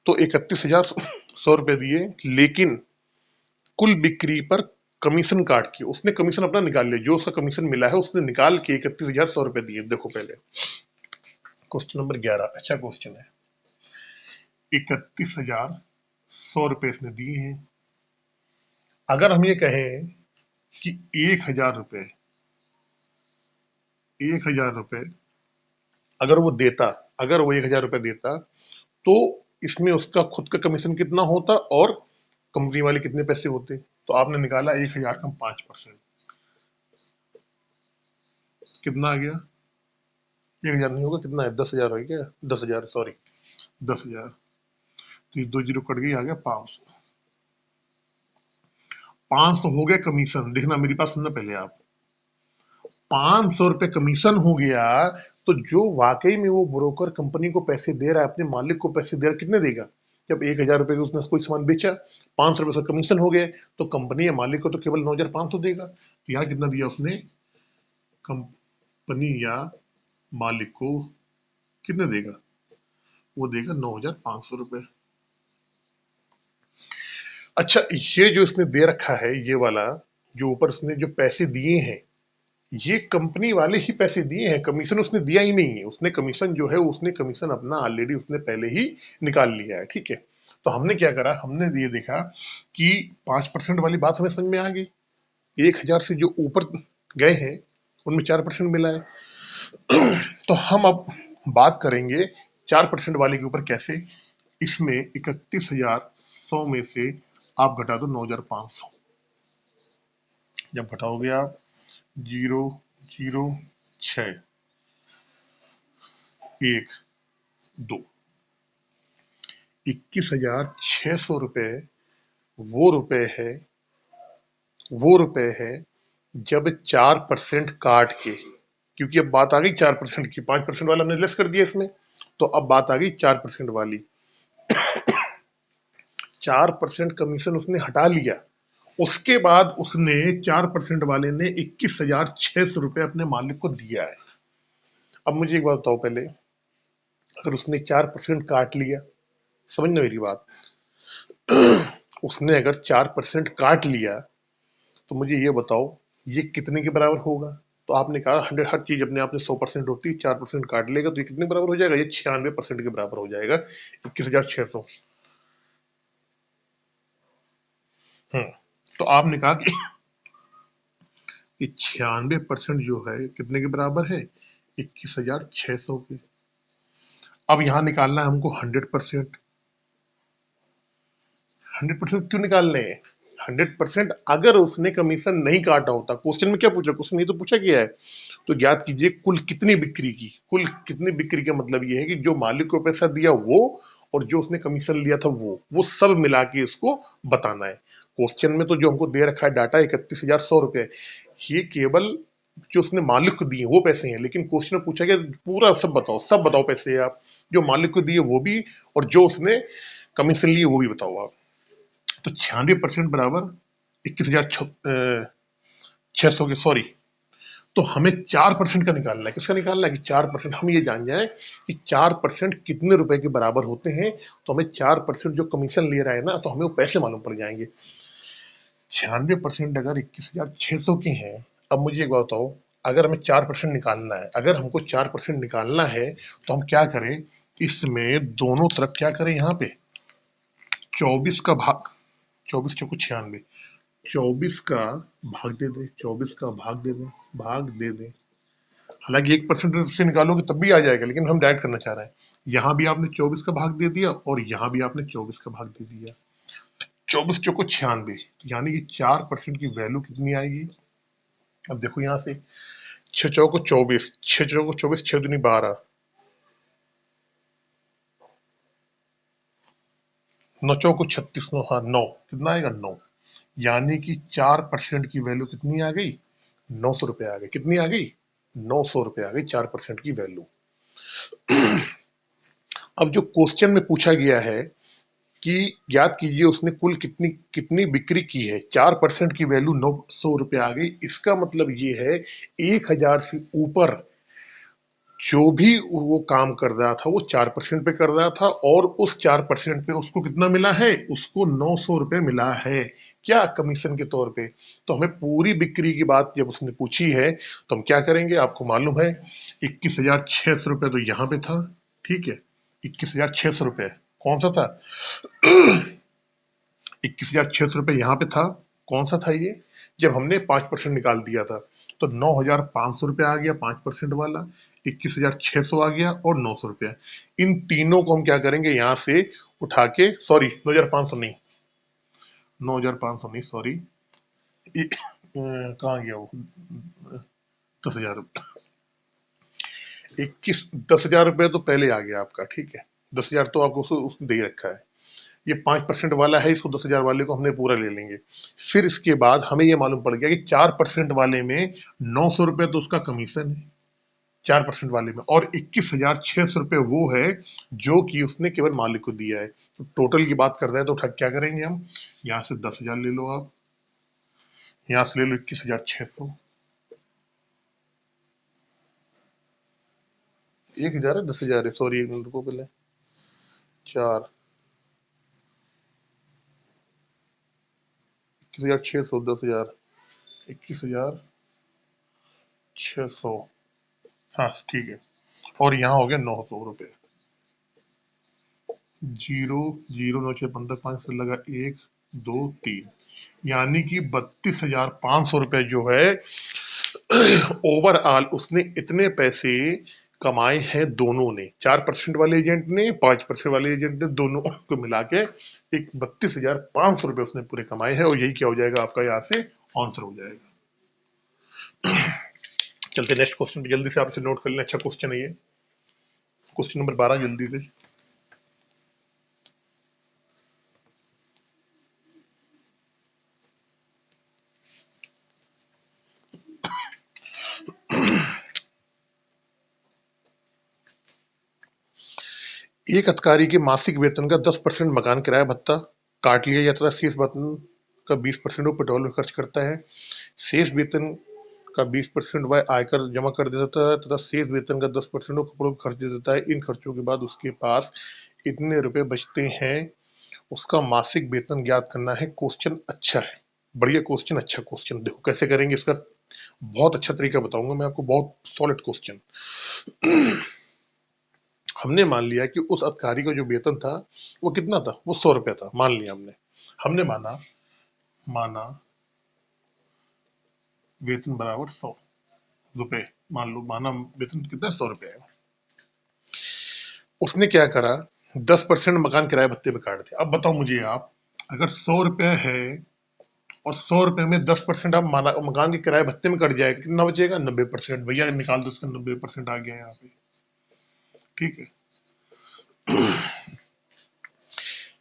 [SPEAKER 1] तो 31,100 रुपए दिए, लेकिन कुल बिक्री पर कमीशन काट के उसने कमीशन अपना निकाल लिया। जो उसका कमीशन मिला है उसने निकाल के 31,100 रुपए दिए। देखो पहले क्वेश्चन नंबर 11, अच्छा क्वेश्चन है। 31,100 रुपए इसने दिए हैं। अगर हम ये कहें कि 1,000 रुपए, 1,000 रुपए अगर वो देता, अगर वो 1,000 रुपए देता तो इसमें उसका खुद का कमीशन कितना होता और कंपनी वाले कितने पैसे होते। तो आपने निकाला 1,000 का 5%, कितना आ गया, 1,000 नहीं होगा, कितना है, 10,000 हो गया, 10,000 सॉरी, 10,000, तो ये 2 जीरो कट गई, आ गया 500। 500 हो गया कमीशन। देखना मेरी बात सुनना पहले आप, 500 रुपए कमीशन हो गया। तो जो वाकई में वो ब्रोकर कंपनी को पैसे दे रहा है, अपने मालिक को पैसे दे रहा है, कितने देगा, जब 1,000 रुपए का उसने कोई सामान बेचा, 500 रुपए उसका कमीशन हो गए, तो कंपनी या मालिक को तो केवल 9,500 देगा। तो यहाँ कितना दिया उसने, कंपनी या मालिक को कितने देगा, वो देगा 9,500 रुपए। अच्छा, ये जो इसने दे रखा है, ये वाला जो ऊपर उसने जो पैसे दिए हैं, ये कंपनी वाले ही पैसे दिए हैं, कमीशन उसने दिया ही नहीं है। उसने कमीशन जो है, उसने कमीशन अपना ऑलरेडी उसने पहले ही निकाल लिया है, ठीक है। तो हमने क्या करा, हमने ये देखा कि 5% वाली बात हमें समझ में आ गई। 1,000 से जो ऊपर गए हैं उनमें 4% मिला है। तो हम अब बात करेंगे 4% वाले के ऊपर कैसे। इसमें 31,100 में से आप घटा दो 9,500। जब घटाओगे आप 0,0,6, 1, 2, 21,600 रुपए वो रुपए है जब 4% काट के, क्योंकि अब बात आ गई 4% की, 5% वाला हमने लेस कर दिया इसमें, तो अब बात आ गई 4% वाली। 4% कमीशन उसने हटा लिया, उसके बाद उसने 4% वाले ने 21,600 रुपए अपने मालिक को दिया है। अब मुझे एक बात बताओ पहले, अगर उसने 4% काट लिया, समझना मेरी बात, उसने अगर 4% काट लिया तो मुझे ये बताओ ये कितने के बराबर होगा। तो आपने कहा 100, हर चीज अपने आप में 100% होती है, 4% काट लेगा तो ये कितने बराबर हो जाएगा, ये 96% के बराबर हो जाएगा, 21,600। हम्म। तो आपने कहा कि 96% जो है कितने के बराबर है, 21,600 के। अब यहां निकालना है हमको 100%। 100% क्यों निकालने हैं? 100% अगर उसने कमीशन नहीं काटा होता, क्वेश्चन में क्या पूछा, क्वेश्चन ये तो पूछा गया है, तो ज्ञात कीजिए कुल कितनी बिक्री की। कुल कितनी बिक्री का मतलब ये है कि जो मालिक को पैसा दिया वो, और जो उसने कमीशन लिया था वो सब मिला के इसको बताना है। क्वेश्चन में तो जो हमको दे रखा है डाटा 31,100 रुपए, ये केवल जो उसने मालिक को दिए वो पैसे हैं, लेकिन क्वेश्चन में पूछा गया पूरा सब बताओ, सब बताओ पैसे आप जो मालिक को दिए वो भी, और जो उसने कमीशन लिए वो भी बताओ आप। तो 96% बराबर 21,600 के, सॉरी। तो हमें 4% का निकालना है। किसका निकालना है कि 4%, हम ये जान जाए कि 4% कितने रुपए के बराबर होते हैं। तो हमें 4% जो कमीशन ले रहा है ना, तो हमें वो पैसे मालूम पड़ जाएंगे। 96% अगर 21,600 के हैं, अब मुझे एक बात बताओ, अगर हमें 4% निकालना है, अगर हमको 4% निकालना है तो हम क्या करें, इसमें दोनों तरफ क्या करें, यहाँ पे 24 का भाग, 24 चौको 96, 24 का भाग दे दे, 24 का भाग दे दे, भाग दे दे। हालांकि 1% से निकालोगे तब भी आ जाएगा, लेकिन हम डायरेक्ट करना चाह रहे हैं। यहाँ भी आपने 24 का भाग दे दिया और यहाँ भी आपने 24 का भाग दे दिया। 24 चौको 96, यानी कि 4% की वैल्यू कितनी आएगी। अब देखो यहाँ से 6 चौको 24, 6 चौको 24, 6 दूनी 12, 9 चौको 36, 9, हाँ 9, कितना आएगा 9, यानी कि 4% की वैल्यू कितनी आ गई, 900 रुपए आ गई। कितनी आ गई, 900 रुपए आ गई 4% की वैल्यू। अब जो क्वेश्चन में पूछा गया है कि याद कीजिए उसने कुल कितनी कितनी बिक्री की है, 4% की वैल्यू 900 रुपए आ गई। इसका मतलब ये है 1,000 से ऊपर जो भी वो काम कर रहा था वो 4% पे कर रहा था, और उस 4% पे उसको कितना मिला है, उसको 900 रुपए मिला है, क्या कमीशन के तौर पे। तो हमें पूरी बिक्री की बात जब उसने पूछी है तो हम क्या करेंगे, आपको मालूम है 21,600 रुपए तो यहाँ पे था, ठीक है। 21,600 रुपए कौन सा था, 21,600 रुपए यहाँ पे था, कौन सा था ये, जब हमने 5% निकाल दिया था। तो 9,500 रुपये आ गया 5% वाला, 21,600 आ गया और 900 रुपया। इन तीनों को हम क्या करेंगे, यहाँ से उठा के, सॉरी 9,500 नहीं, 9,500 नहीं, सॉरी, कहाँ गया वो, 10,000 रुपये, 10,000 रुपये तो पहले आ गया आपका, ठीक है। 10,000 तो आपको उसने दे ही रखा है। ये 5% वाला है, इसको 10,000 वाले को हमने पूरा ले लेंगे। फिर इसके बाद हमें ये मालूम पड़ गया कि 4% वाले में 900 रुपये तो उसका कमीशन है 4% वाले में, और 21,600 रुपये वो है जो कि उसने केवल मालिक को दिया है। तो टोटल की बात कर रहे हैं तो क्या करेंगे हम, यहाँ से 10,000 ले लो आप, यहाँ से ले लो 21,600, 1,000 है 10,000 है, सॉरी 1 मिनट रुको पहले, 4, 21,600, 10,000, 21,600, हाँ ठीक है। और यहाँ हो गया 900 रुपये, 0, 0, 9, 6, 15, 5 से लगा 1, 2, 3, यानी कि 32,500 रुपये जो है ओवरऑल उसने इतने पैसे कमाए हैं दोनों ने, 4% वाले एजेंट ने, 5% वाले एजेंट ने, दोनों को मिला के एक 32,500 रुपये उसने पूरे कमाए हैं, और यही क्या हो जाएगा आपका यहाँ से आंसर हो जाएगा। चलते नेक्स्ट क्वेश्चन पे, जल्दी से आपसे नोट कर लें, अच्छा क्वेश्चन है ये, क्वेश्चन नंबर 12, जल्दी से। एक अधिकारी के मासिक वेतन का 10% मकान किराया भत्ता काट लिया जाता है, शेष वेतन का 20% वो पेट्रोल में खर्च करता है। शेष वेतन का 20% वह आयकर जमा कर देता है तथा शेष वेतन का 10% वो कपड़ों पर खर्च दे देता है। इन खर्चों के बाद उसके पास इतने रुपए बचते हैं। उसका मासिक वेतन ज्ञात करना है। क्वेश्चन अच्छा है, बढ़िया क्वेश्चन, अच्छा क्वेश्चन। देखो कैसे करेंगे इसका, बहुत अच्छा तरीका बताऊंगा मैं आपको, बहुत सॉलिड क्वेश्चन। हमने मान लिया कि उस अधिकारी का जो वेतन था वो कितना था, वो 100 रुपया था। मान लिया हमने, हमने माना माना वेतन बराबर 100 रुपए। मान लो माना वेतन कितना, 100 रुपया है। उसने क्या करा, 10% मकान किराए भत्ते पे काट दिया। अब बताओ मुझे आप, अगर 100 रुपया है और 100 रुपए में 10% आप मकान के किराए भत्ते में कट जाएगा, कितना बचेगा, 90%। भैया निकाल दो इसका, 90% आ गया यहाँ पे, ठीक है।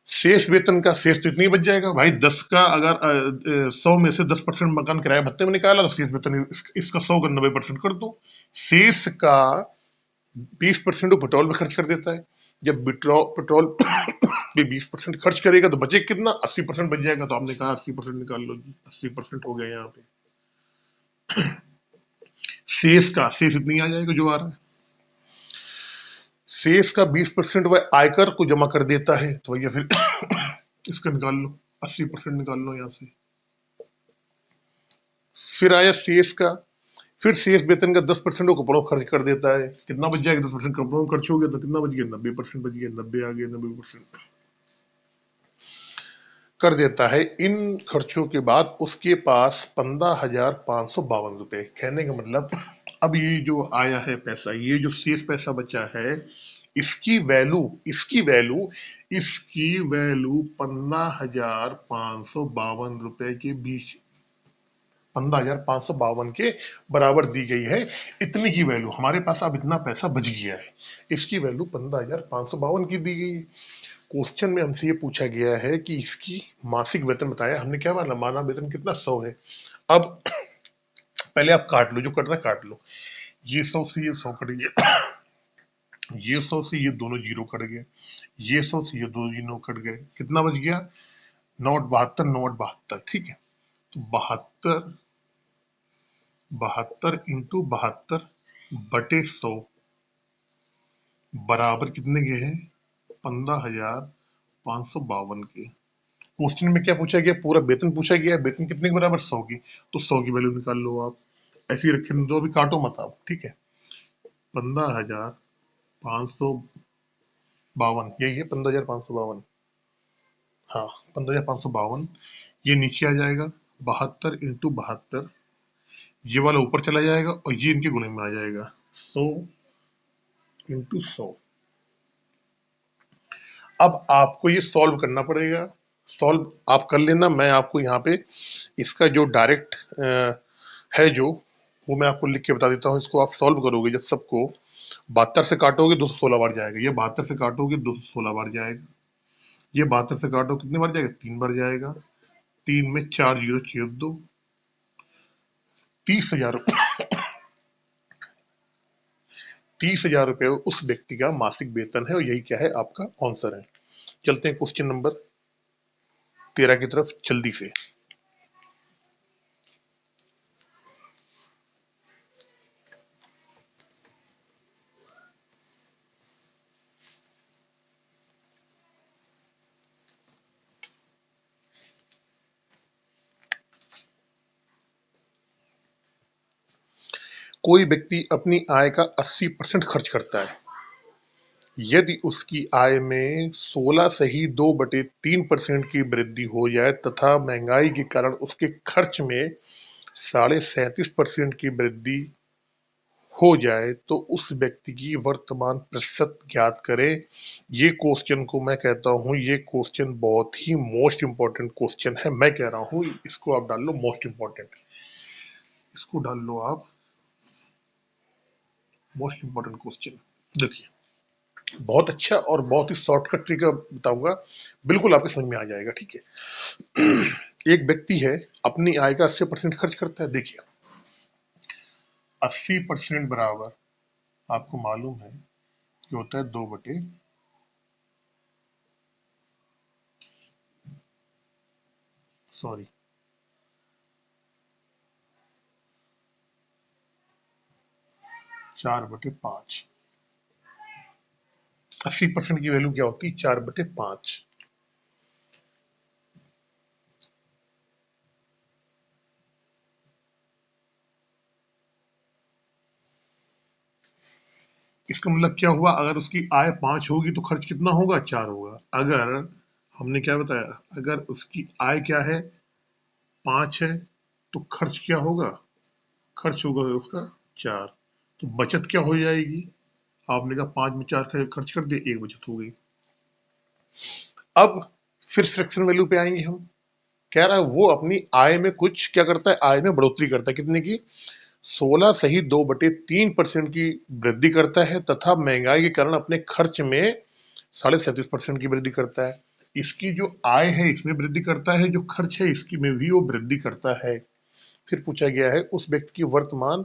[SPEAKER 1] शेष वेतन का शेष तो इतनी बच जाएगा भाई, 10 का अगर 100 में से 10% मकान किराया भत्ते में निकाला तो शेष वेतन इसका 100 का 90% कर दो। शेष का 20% वो पेट्रोल में खर्च कर देता है। जब पेट्रोल पे 20% खर्च करेगा तो बचे कितना, 80% बच जाएगा। तो आपने कहा 80% निकाल लो जी, 80% हो गया यहाँ पे। शेष का शेष इतनी आ जाएगा जो आ रहा है। शेष का 20% वह आयकर को जमा कर देता है, तो भैया फिर इसका निकाल लो, 80% निकाल लो यहाँ से। फिर आया शेष का, फिर शेष वेतन का 10% वो कपड़ों खर्च कर देता है। कितना बच जाएगा, 10% कपड़ों में खर्च हो गया तो कितना बच गया, 90% बच गया। 90 आ गया, 90% कर देता है। इन खर्चों के बाद उसके पास 15,552 रुपए। कहने का मतलब, अब ये जो आया है पैसा, ये जो शेष पैसा बचा है, इसकी वैल्यू इसकी वैल्यू इसकी वैल्यू 15,552 के बीच, 15,552 के बराबर दी गई है। इतनी की वैल्यू हमारे पास, अब इतना पैसा बच गया है, इसकी वैल्यू 15,552 की दी गई है। क्वेश्चन में हमसे ये पूछा गया है कि इसकी मासिक वेतन बताया। हमने क्या माना, माना वेतन कितना, 100 है। अब पहले आप काट लो, जो कट रहा है काट लो। ये 100 से ये 100 कट गया, ये 100 से ये दोनों जीरो कट गए, ये 100 से ये दो जीरो कट गए। कितना बच गया, 9 8 72, 9 8 72, ठीक है। तो 72, 72 × 72 बटे 100 बराबर कितने के हैं, 15,552 के। क्वेश्चन में क्या पूछा गया, पूरा वेतन पूछा गया है। वेतन कितने के बराबर, 100 की। तो 100 की वैल्यू निकाल लो आप, ऐसे ही रखे दो, अभी काटो मत आप, ठीक है। 15,552, यही है 15,552। हाँ, 15,552। ये नीचे आ जाएगा, 72 × 72, ये वाला ऊपर चला जाएगा और ये इनके गुणे में आ जाएगा, 100 × 100। अब आपको ये सॉल्व करना पड़ेगा। सॉल्व आप कर लेना, मैं आपको यहाँ पे इसका जो डायरेक्ट है जो, वो मैं आपको लिख के बता देता हूँ। इसको आप सॉल्व करोगे जब सबको, 72 से काटोगे 216 बार जाएगा, ये 72 से काटोगे 216 बार जाएगा, ये 72 से काटो कितने बार जाएगा, 3 बार जाएगा। 3 में 4 जीरो छेद दो, 30,000, 30,000 रुपये उस व्यक्ति का मासिक वेतन है, और यही क्या है, आपका आंसर है। चलते हैं क्वेश्चन नंबर 13 की तरफ जल्दी से। कोई व्यक्ति अपनी आय का 80% खर्च करता है। यदि उसकी आय में 16 से ही 2/3% की वृद्धि हो जाए तथा महंगाई के कारण उसके खर्च में 37.5% की वृद्धि हो जाए तो उस व्यक्ति की वर्तमान प्रतिशत ज्ञात करें। ये क्वेश्चन को मैं कहता हूँ, ये क्वेश्चन बहुत ही मोस्ट इंपॉर्टेंट क्वेश्चन है। मैं कह रहा हूँ इसको आप डाल लो मोस्ट इंपॉर्टेंट, इसको डाल लो आप मोस्ट इंपॉर्टेंट क्वेश्चन। देखिए, बहुत अच्छा और बहुत ही शॉर्टकट तरीका बताऊंगा, बिल्कुल आपके समझ में आ जाएगा, ठीक है। एक व्यक्ति है, अपनी आय का 80% खर्च करता है। देखिए, 80% बराबर आपको मालूम है कि होता है 2/, सॉरी 4/5। 80% की वैल्यू क्या होती है? 4/5। इसका मतलब क्या हुआ? अगर उसकी आय 5 होगी तो खर्च कितना होगा? 4 होगा। अगर हमने क्या बताया, अगर उसकी आय क्या है? 5 है, तो खर्च क्या होगा? खर्च होगा उसका 4। तो बचत क्या हो जाएगी? आपने कहा 5 में 4 खर्च कर दिए, 1 बचत हो गई। अब फिर फ्रैक्शन वैल्यू पे आएंगे हम। कह रहा है वो अपनी आय में कुछ क्या करता है? आय में बढ़ोतरी करता है। कितने की? 16 सही 2/3% की वृद्धि करता है तथा महंगाई के कारण अपने खर्च में 37.5% की वृद्धि करता है। इसकी जो आय है इसमें वृद्धि करता है, जो खर्च है इसकी में भी वो वृद्धि करता है। फिर पूछा गया है उस व्यक्ति की वर्तमान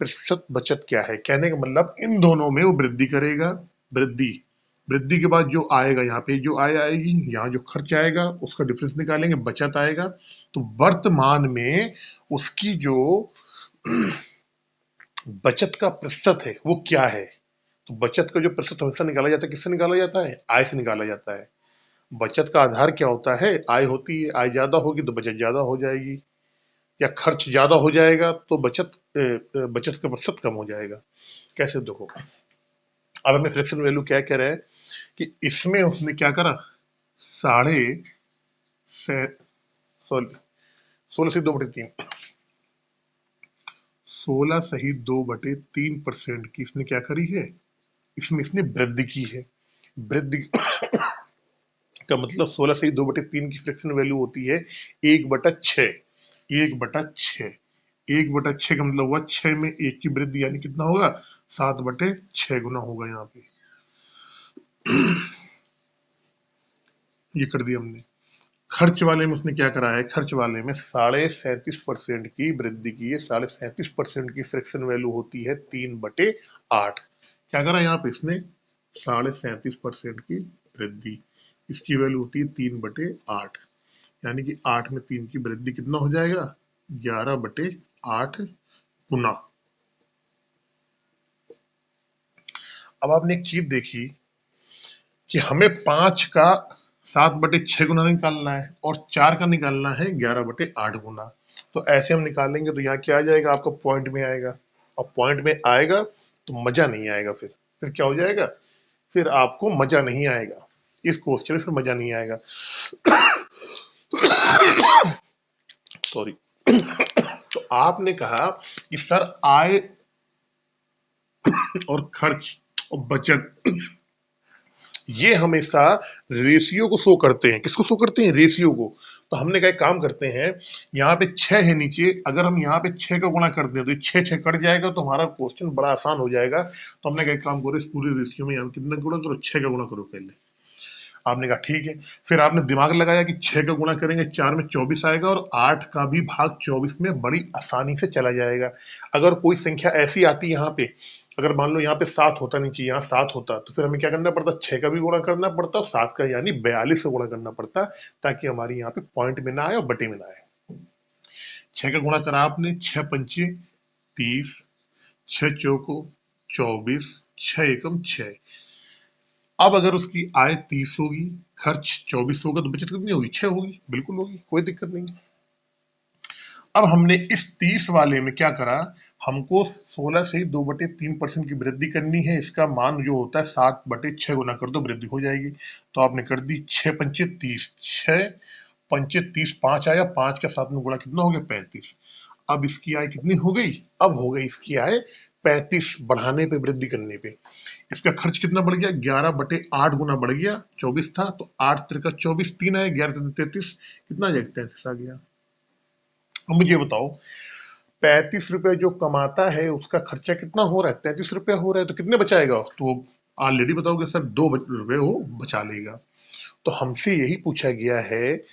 [SPEAKER 1] प्रतिशत बचत क्या है। कहने का मतलब इन दोनों में वो वृद्धि करेगा। वृद्धि वृद्धि के बाद जो आएगा, यहाँ पे जो आय आएगी, यहाँ जो खर्च आएगा, उसका डिफरेंस निकालेंगे, बचत आएगा। तो वर्तमान में उसकी जो बचत का प्रतिशत है वो क्या है? तो बचत का जो प्रतिशत हमेशा निकाला जाता है, किससे निकाला जाता है? आय से निकाला जाता है। बचत का आधार क्या होता है? आय होती है। आय ज्यादा होगी तो बचत ज्यादा हो जाएगी, या खर्च ज्यादा हो जाएगा तो बचत का प्रतिशत कम हो जाएगा। कैसे? देखो, अब हमें फ्रैक्शन वैल्यू क्या कह रहा है कि इसमें उसने क्या करा? साढ़े सोलह 16 से 2/3, 16 सही 2/3% की इसने क्या करी है? इसमें इसने वृद्धि की है। वृद्धि का मतलब 16 सही 2/3 की फ्रैक्शन वैल्यू होती है 1/6। 1/6 1/6 का मतलब हुआ 6 में 1 की वृद्धि, यानी कितना होगा? 7/6 गुना होगा। यहाँ पे ये कर दिया हमने। खर्च वाले में उसने क्या करा है? खर्च वाले में 37.5% की वृद्धि की है। 37.5% की फ्रैक्शन वैल्यू होती है 3/8। क्या करा यहाँ पे इसने? 37.5% की वृद्धि, इसकी वैल्यू होती है 3/8, यानी कि 8 में 3 की वृद्धि कितना हो जाएगा? 11/8 गुना। अब आपने एक चीज देखी कि हमें 5 का 7/6 गुना निकालना है और 4 का निकालना है 11/8 गुना। तो ऐसे हम निकालेंगे तो यहाँ क्या आ जाएगा? आपको पॉइंट में आएगा। और पॉइंट में आएगा तो मजा नहीं आएगा। फिर क्या हो जाएगा? फिर आपको मजा नहीं आएगा, इस क्वेश्चन में फिर मजा नहीं आएगा। सॉरी। तो आपने कहा कि सर आय और खर्च और बचत ये हमेशा रेशियो को शो करते हैं। किसको शो करते हैं? रेशियो को। तो हमने कहा एक काम करते हैं, यहाँ पे 6 है नीचे, अगर हम यहाँ पे 6 का गुणा कर दें तो 6 कट जाएगा, तो हमारा क्वेश्चन बड़ा आसान हो जाएगा। तो हमने कहा एक काम करो, इस पूरे रेशियो में यहाँ कितना गुणा करो? 6 का गुणा करो पहले। आपने कहा ठीक है। फिर आपने दिमाग लगाया कि 6 का गुणा करेंगे 4 में 24 आएगा और 8 का भी भाग 24 में बड़ी आसानी से चला जाएगा। अगर कोई संख्या ऐसी आती यहाँ पे, अगर मान लो यहाँ पे 7 होता, नीचे यहाँ 7 होता, तो फिर हमें क्या करना पड़ता? 6 का भी गुणा करना पड़ता और 7 का यानी 42 से गुणा करना पड़ता, ताकि हमारी यहाँ पे पॉइंट में ना आए और बटे में ना आए। 6 का गुणा करा आपने, 6×5 = 30, 6×4 = 24, 6×1 = 6। अब अगर उसकी आय 30 होगी, खर्च 24 होगा, तो बचत कितनी होगी? 6 होगी। बिल्कुल होगी, कोई दिक्कत नहीं। अब हमने इस 30 वाले में क्या करा? हमको 16 से 2/3% की वृद्धि करनी है। इसका मान जो होता है 7/6 गुना कर दो, वृद्धि हो जाएगी। तो आपने कर दी 6×5 = 30, 6×5 = 30, 5 आया, 5 का 7 में गुणा कितना हो गया? 35। अब इसकी आय कितनी हो गई? अब हो गई इसकी आय 35, बढ़ाने पे, वृद्धि करने पे। इसका खर्च कितना बढ़ गया? 11/8 गुना बढ़ गया। 24 था तो 8×3 = 24, 3 आया, 11×3 = 33, कितना आ जाएगा? 33 आ गया। अब मुझे बताओ, 35 रुपए जो कमाता है उसका खर्चा कितना हो रहा है? 33 रुपया हो रहा है, तो कितने बचाएगा? तो ऑलरेडी बताओगे सर 2 रुपए वो बचा लेगा। तो हमसे यही पूछा गया है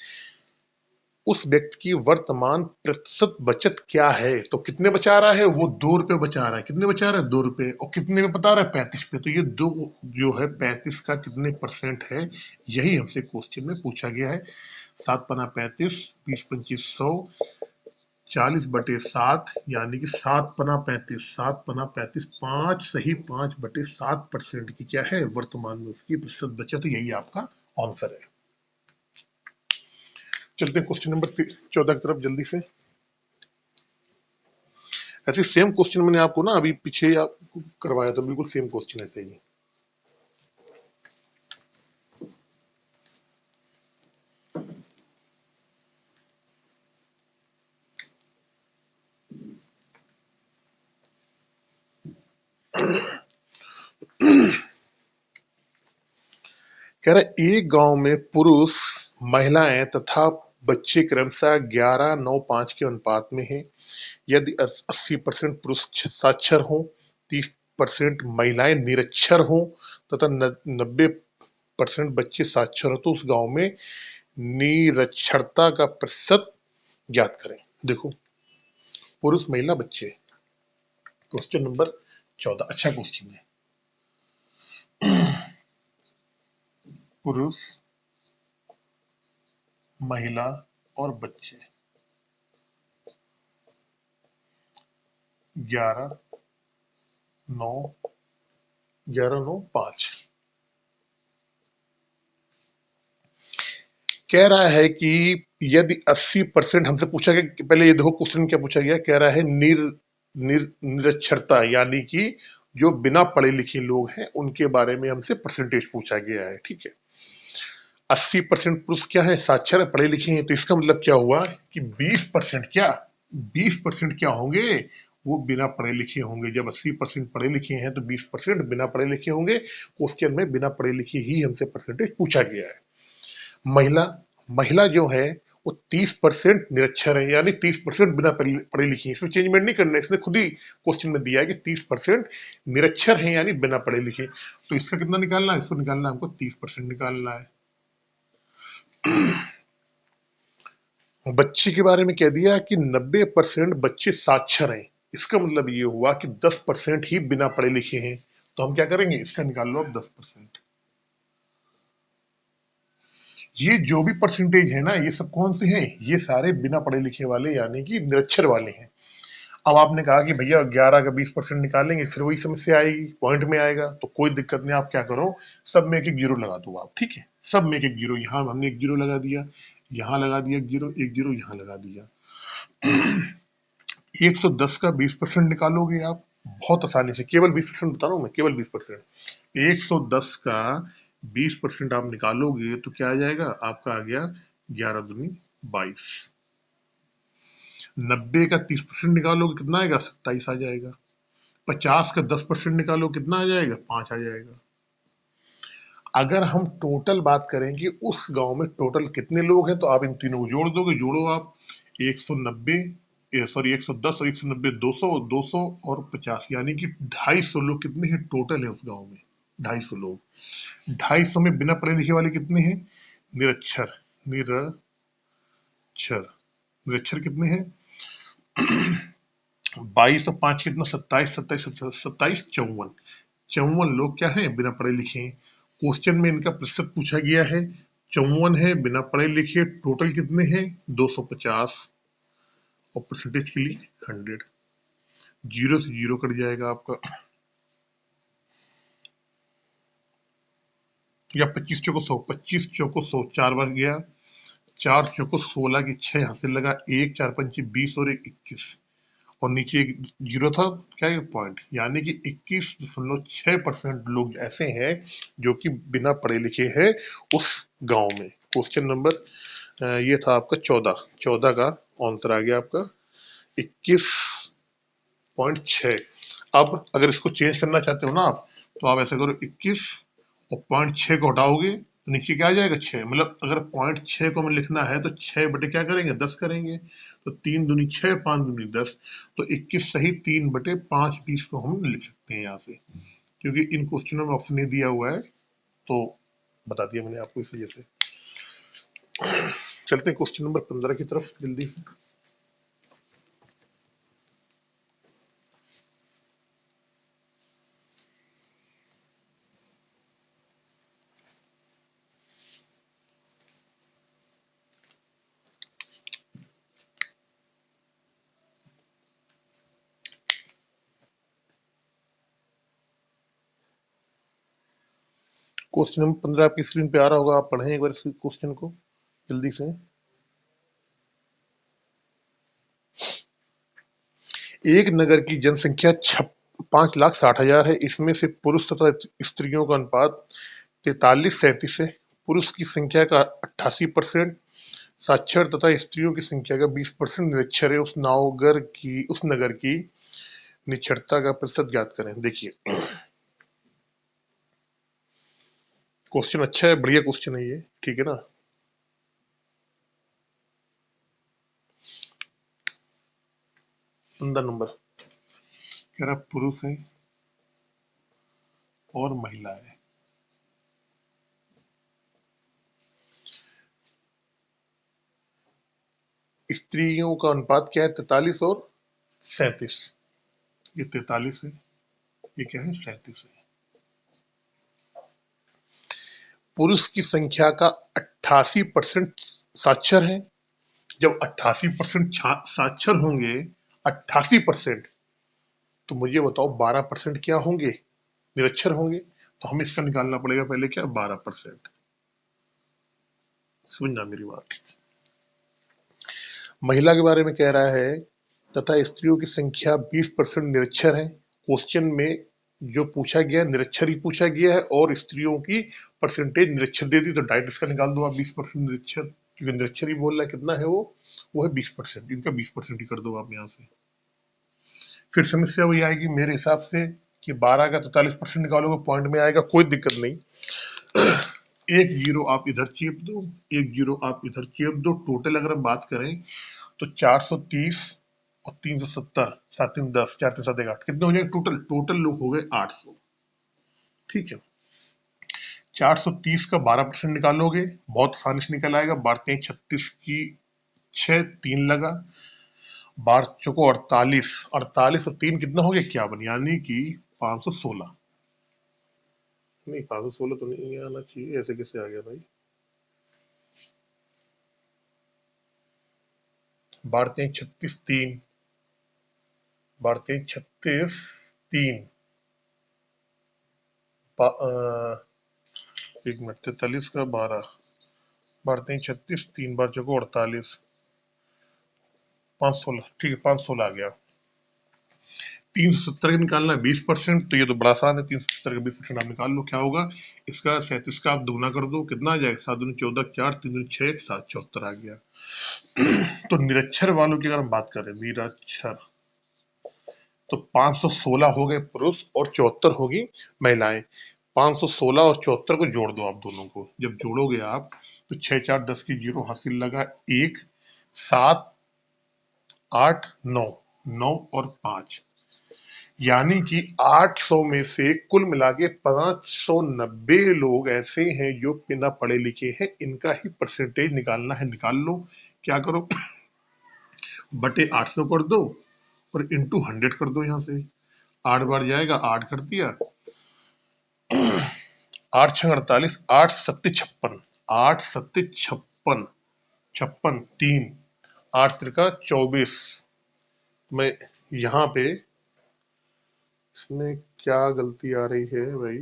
[SPEAKER 1] उस व्यक्ति की वर्तमान प्रतिशत बचत क्या है। तो कितने बचा रहा है? वो 2 रुपए बचा रहा है। कितने बचा रहा है? 2 रुपए। और कितने में बता रहा है? 35 पे। तो ये दो जो है 35 का कितने परसेंट है, यही हमसे क्वेश्चन में पूछा गया है। 7×5 = 35, 20×25 = 100, 40/7 यानी कि 7×35, 7×35, 5 सही 5/7% की क्या है वर्तमान में उसकी प्रतिशत बचत, तो यही आपका आंसर है। चलते हैं क्वेश्चन नंबर 14 की तरफ जल्दी से। ऐसे सेम क्वेश्चन मैंने आपको ना अभी पीछे आपको करवाया था, बिल्कुल सेम क्वेश्चन ऐसे ही। कह रहा है एक गांव में पुरुष, महिलाएं तथा बच्चे क्रमशः 11, 9, 5 के अनुपात में हैं। यदि 80% पुरुष साक्षर हों, 30% महिलाएं निरक्षर हों तथा 90% बच्चे साक्षर हो, तो उस गांव में निरक्षरता का प्रतिशत ज्ञात करें। देखो, पुरुष, महिला, बच्चे, क्वेश्चन नंबर 14 अच्छा क्वेश्चन है। पुरुष, महिला और बच्चे 11, 9, 11, 9, 5 कह रहा है कि यदि 80% हमसे पूछा गया, पहले ये देखो क्वेश्चन क्या पूछा गया, कह रहा है निरक्षरता यानी कि जो बिना पढ़े लिखे लोग हैं उनके बारे में हमसे परसेंटेज पूछा गया है। ठीक है, 80% पुरुष क्या है, साक्षर है, पढ़े लिखे हैं, तो इसका मतलब क्या हुआ कि 20% क्या, 20% क्या होंगे, वो बिना पढ़े लिखे होंगे। जब 80% पढ़े लिखे हैं तो 20% बिना पढ़े लिखे होंगे। क्वेश्चन में बिना पढ़े लिखे ही हमसे परसेंटेज पूछा गया है। महिला, महिला जो है वो 30% निरक्षर है, यानी 30% बिना पढ़े लिखे हैं। इसमें चेंजमेंट नहीं करना है, इसने खुद ही क्वेश्चन में दिया है कि 30% निरक्षर है यानी बिना पढ़े लिखे। तो इसका कितना निकालना है, इसको निकालना है हमको 30% निकालना है। बच्चे के बारे में कह दिया कि 90% बच्चे साक्षर हैं। इसका मतलब ये हुआ कि 10% ही बिना पढ़े लिखे हैं। तो हम क्या करेंगे, इसका निकाल लो अब 10%। ये जो भी परसेंटेज है ना, ये सब कौन से हैं, ये सारे बिना पढ़े लिखे वाले यानी कि निरक्षर वाले हैं। अब आपने कहा कि भैया 11 का 20% निकालेंगे, फिर वही समस्या आएगी, पॉइंट में आएगा। तो कोई दिक्कत नहीं, आप क्या करो, सब में एक एक जीरो लगा दो आप। ठीक है, सब में एक एक जीरो, यहाँ हमने एक जीरो लगा दिया, यहाँ लगा दिया एक जीरो यहाँ लगा दिया। 110 का 20% निकालोगे आप बहुत आसानी से, केवल 20% बता रहा हूं मैं, केवल 20%। 110 का 20% आप निकालोगे तो क्या आ जाएगा, आपका आ गया 11 दूनी 22। 90 का 30% निकालोगे कितना आएगा, 27 आ जाएगा। 50 का 10% निकालो कितना आ जाएगा, 5 आ जाएगा। अगर हम टोटल बात करें कि उस गांव में टोटल कितने लोग हैं, तो आप इन तीनों को जोड़ दोगे, जोड़ो आप 190, सॉरी 110 और 190, 200, 200 और 50, यानी कि 250 लोग कितने हैं टोटल है उस गांव में, 250 लोग। 250 में बिना पढ़े लिखे वाले कितने हैं, निरक्षर, निरक्षर, निरक्षर कितने हैं, 22 और 5 कितना, 27, 27, 27, 54, 54 लोग क्या है, बिना पढ़े लिखे हैं। क्वेश्चन में इनका प्रतिशत पूछा गया है, 54 है बिना पढ़े लिखे, टोटल कितने हैं 250, और परसेंटेज के लिए 100। जीरो से जीरो कट जाएगा आपका, या 25 चौको 100, 25 चौको 100, 4 बार गया, 4 चौको 16 की 6 हासिल लगा, 1 4 पंचे 20 और 1 21, और नीचे एक जीरो था, क्या है पॉइंट, यानी कि 21.6% लोग ऐसे हैं जो कि बिना पढ़े लिखे हैं उस गांव में। क्वेश्चन नंबर ये था आपका 14, 14 का आंसर आ गया आपका 21.6। अब अगर इसको चेंज करना चाहते हो ना आप, तो आप ऐसा करो 21 और 0.6 को हटाओगे तो नीचे क्या आ जाएगा 6, मतलब अगर 0.6 को हमें लिखना है तो 6 बटे क्या करेंगे 10 करेंगे, तो 3 दूनी 6, 5 दूनी 10, तो 21 सही 3 बटे 5 20 को हम लिख सकते हैं यहाँ से, क्योंकि इन क्वेश्चनों में ऑप्शन नहीं दिया हुआ है, तो बता दिया मैंने आपको इस वजह से। चलते हैं क्वेश्चन नंबर 15 की तरफ जल्दी से। क्वेश्चन नंबर 15 आपकी स्क्रीन पे आ रहा होगा, आप पढ़ें एक बार इस क्वेश्चन को जल्दी से। एक नगर की जनसंख्या 5,60,000 है। इसमें से पुरुष तथा स्त्रियों का अनुपात 43-37 है। पुरुष की संख्या का 88%, साक्षर तथा स्त्रियों की संख्या का 20% निरक्षर है। उस नगर की निरक्षरता का प्रतिशत ज्ञात करें। देखिए, क्वेश्चन अच्छा है, बढ़िया क्वेश्चन है ये, ठीक है ना। अंदर नंबर कह रहा पुरुष है और महिला है। स्त्रियों का अनुपात क्या है? 43 और 37। ये 43 है, ये क्या है? 37 है। पुरुष की संख्या का 88% साक्षर है। जब 88% साक्षर होंगे, 88%, तो मुझे बताओ 12% क्या होंगे? निरक्षर होंगे। तो हमें इसका निकालना पड़ेगा पहले क्या? 12%। समझना मेरी बात। महिला के बारे में कह रहा है तथा स्त्रियों की संख्या 20% निरक्षर है। क्वेश्चन में जो पूछा गया निरक्षर ही पूछा गया है और स्त्रियों की परसेंटेज निरक्षर दे दी, तो डायरेक्ट इसका निकाल दो आप 20% निरक्षर, क्योंकि निरक्षर ही बोल रहा है। कितना है वो है 20%। इनका 20% ही कर दो आप यहाँ से। फिर समस्या वही आएगी मेरे हिसाब से कि 12 का 43% निकालोगे, पॉइंट में आएगा, कोई दिक्कत नहीं। एक जीरो आप इधर चेप दो, एक जीरो आप इधर चेप दो। टोटल अगर हम बात करें तो 430 और 370, 7 3 10, 4 3 7 1 8, कितने हो जाएंगे टोटल? टोटल लोग हो गए 800। ठीक है। 430 का 12% निकालोगे, बहुत आसानी से निकल आएगा। 12×3 = 36 की 6 3 लगा, 12×4 = 48, 48 और 3 कितना हो गया? 51, यानी कि 516। नहीं, 516 तो नहीं आना चाहिए, ऐसे कैसे आ गया भाई? 12×3 = 36 3, 12×3 = 36 3, एक मिनट, 43 का 12, 12×3 = 36, 3 × 4 = 48, 516, ठीक है, 516 आ गया। 370 का निकालना है 20%, तो ये तो बड़ा आसान है। 370 का 20% आप निकाल लो, क्या होगा? इसका 37 का आप दुगना कर दो, कितना आ जाएगा? 7 दूनी 14, 4 3 दूनी 6, 7 74 आ गया। तो निरक्षर वालों की अगर हम बात करें, निरक्षर, तो 516 हो गए पुरुष और 74 होगी महिलाएं। 516 और 74 को जोड़ दो आप दोनों को। जब जोड़ोगे आप तो 6 4 10 की जीरो हासिल लगा, 1 7 8 9, 9 और 5, यानी कि 800 में से कुल मिला के 590 लोग ऐसे हैं जो बिना पढ़े लिखे हैं। इनका ही परसेंटेज निकालना है, निकाल लो। क्या करो? बटे 800 कर दो और इंटू 100 कर दो। यहाँ से 8 बार जाएगा, 8 कर दिया, 8×6 = 48, 8×7 = 56, 8×7 = 56, 56 3, 8×3 = 24। मैं यहाँ पे इसमें क्या गलती आ रही है भाई?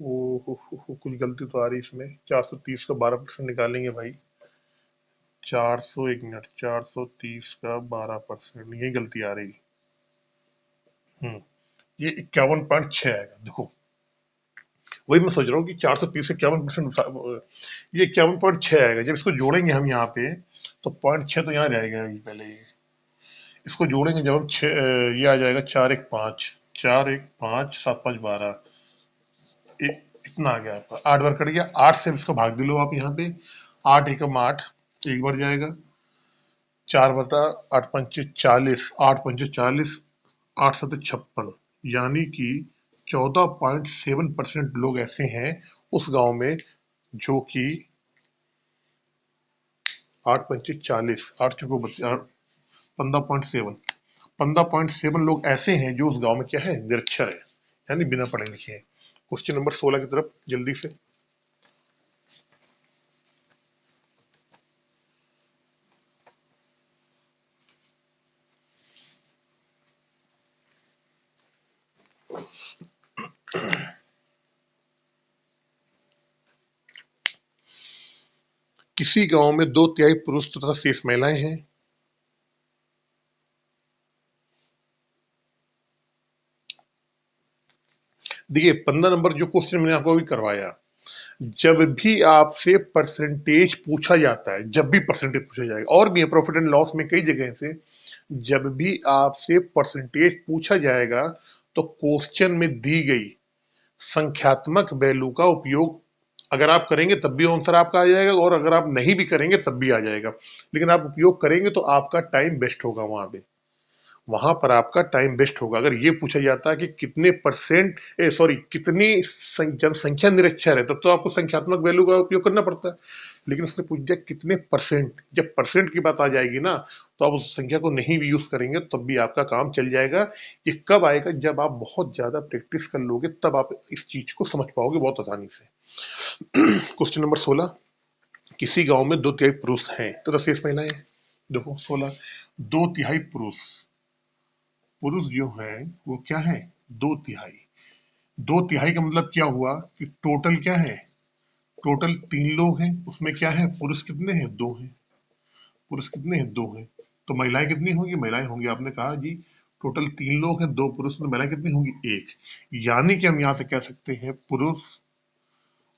[SPEAKER 1] कुछ गलती तो आ रही है इसमें। 430 का 12% निकालेंगे भाई। 400, एक मिनट, 430 का 12%, यही गलती आ रही। हम्म, ये 51.6 आएगा। देखो, वही मैं सोच रहा हूँ कि 430 से 51%, ये 51.6 आएगा। जब इसको जोड़ेंगे हम यहाँ पे, तो 0.6 तो यहाँ रहेगा अभी पहले। ये इसको जोड़ेंगे जब हम ये आ जाएगा 4 1 5, 4 1 5, 7 5 12, इतना आ गया आपका। 8 बार कट गया, 8 से इसको भाग दिलो आप यहाँ पे। 8 एकम 8, एक बार जाएगा। 4/8 × 5 = 40, 8×5 = 40, 8×7 = 56, यानी कि 14.7% लोग ऐसे हैं उस गांव में जो कि 8×5 = 40, 8×4 = 15.7, 15.7 लोग ऐसे हैं जो उस गांव में क्या है? निरक्षर है, यानी बिना पढ़े लिखे हैं। क्वेश्चन नंबर 16 की तरफ जल्दी से। किसी गांव में 2/3 पुरुष तथा शेष महिलाएं हैं। देखिए 15 नंबर जो क्वेश्चन मैंने आपको अभी करवाया, जब भी आपसे परसेंटेज पूछा जाता है, जब भी परसेंटेज पूछा जाएगा, और भी है प्रॉफिट एंड लॉस में कई जगह से, जब भी आपसे परसेंटेज पूछा जाएगा तो क्वेश्चन में दी गई संख्यात्मक वैल्यू का उपयोग अगर आप करेंगे तब भी आंसर आपका आ जाएगा, और अगर आप नहीं भी करेंगे तब भी आ जाएगा। लेकिन आप उपयोग करेंगे तो आपका टाइम वेस्ट होगा, वहां पर आपका टाइम वेस्ट होगा। अगर ये पूछा जाता है कि कितने परसेंट सॉरी कितनी जनसंख्या निरक्षर है, तब तो आपको संख्यात्मक वैल्यू का उपयोग करना पड़ता है। लेकिन उसने पूछ दिया कितने परसेंट, जब परसेंट की बात आ जाएगी ना, तो आप उस संख्या को नहीं भी यूज करेंगे तब भी आपका काम चल जाएगा। ये कब आएगा, जब आप बहुत ज्यादा प्रैक्टिस कर लोगे, तब आप इस चीज को समझ पाओगे बहुत आसानी से। क्वेश्चन नंबर 16, किसी गांव में 2/3 पुरुष हैं तो शेष महिलाएं हैं। देखो 16, 2/3 पुरुष, पुरुष जो है वो क्या है, 2/3। 2/3 का मतलब क्या हुआ कि टोटल क्या है, टोटल 3 लोग हैं, उसमें क्या है, पुरुष कितने हैं, 2 हैं। पुरुष कितने हैं, 2 हैं। तो महिलाएं कितनी होंगी, महिलाएं होंगी, आपने कहा जी टोटल 3 लोग हैं, 2 पुरुष, तो महिलाएं कितनी होंगी, 1। यानी कि हम यहाँ से कह सकते हैं पुरुष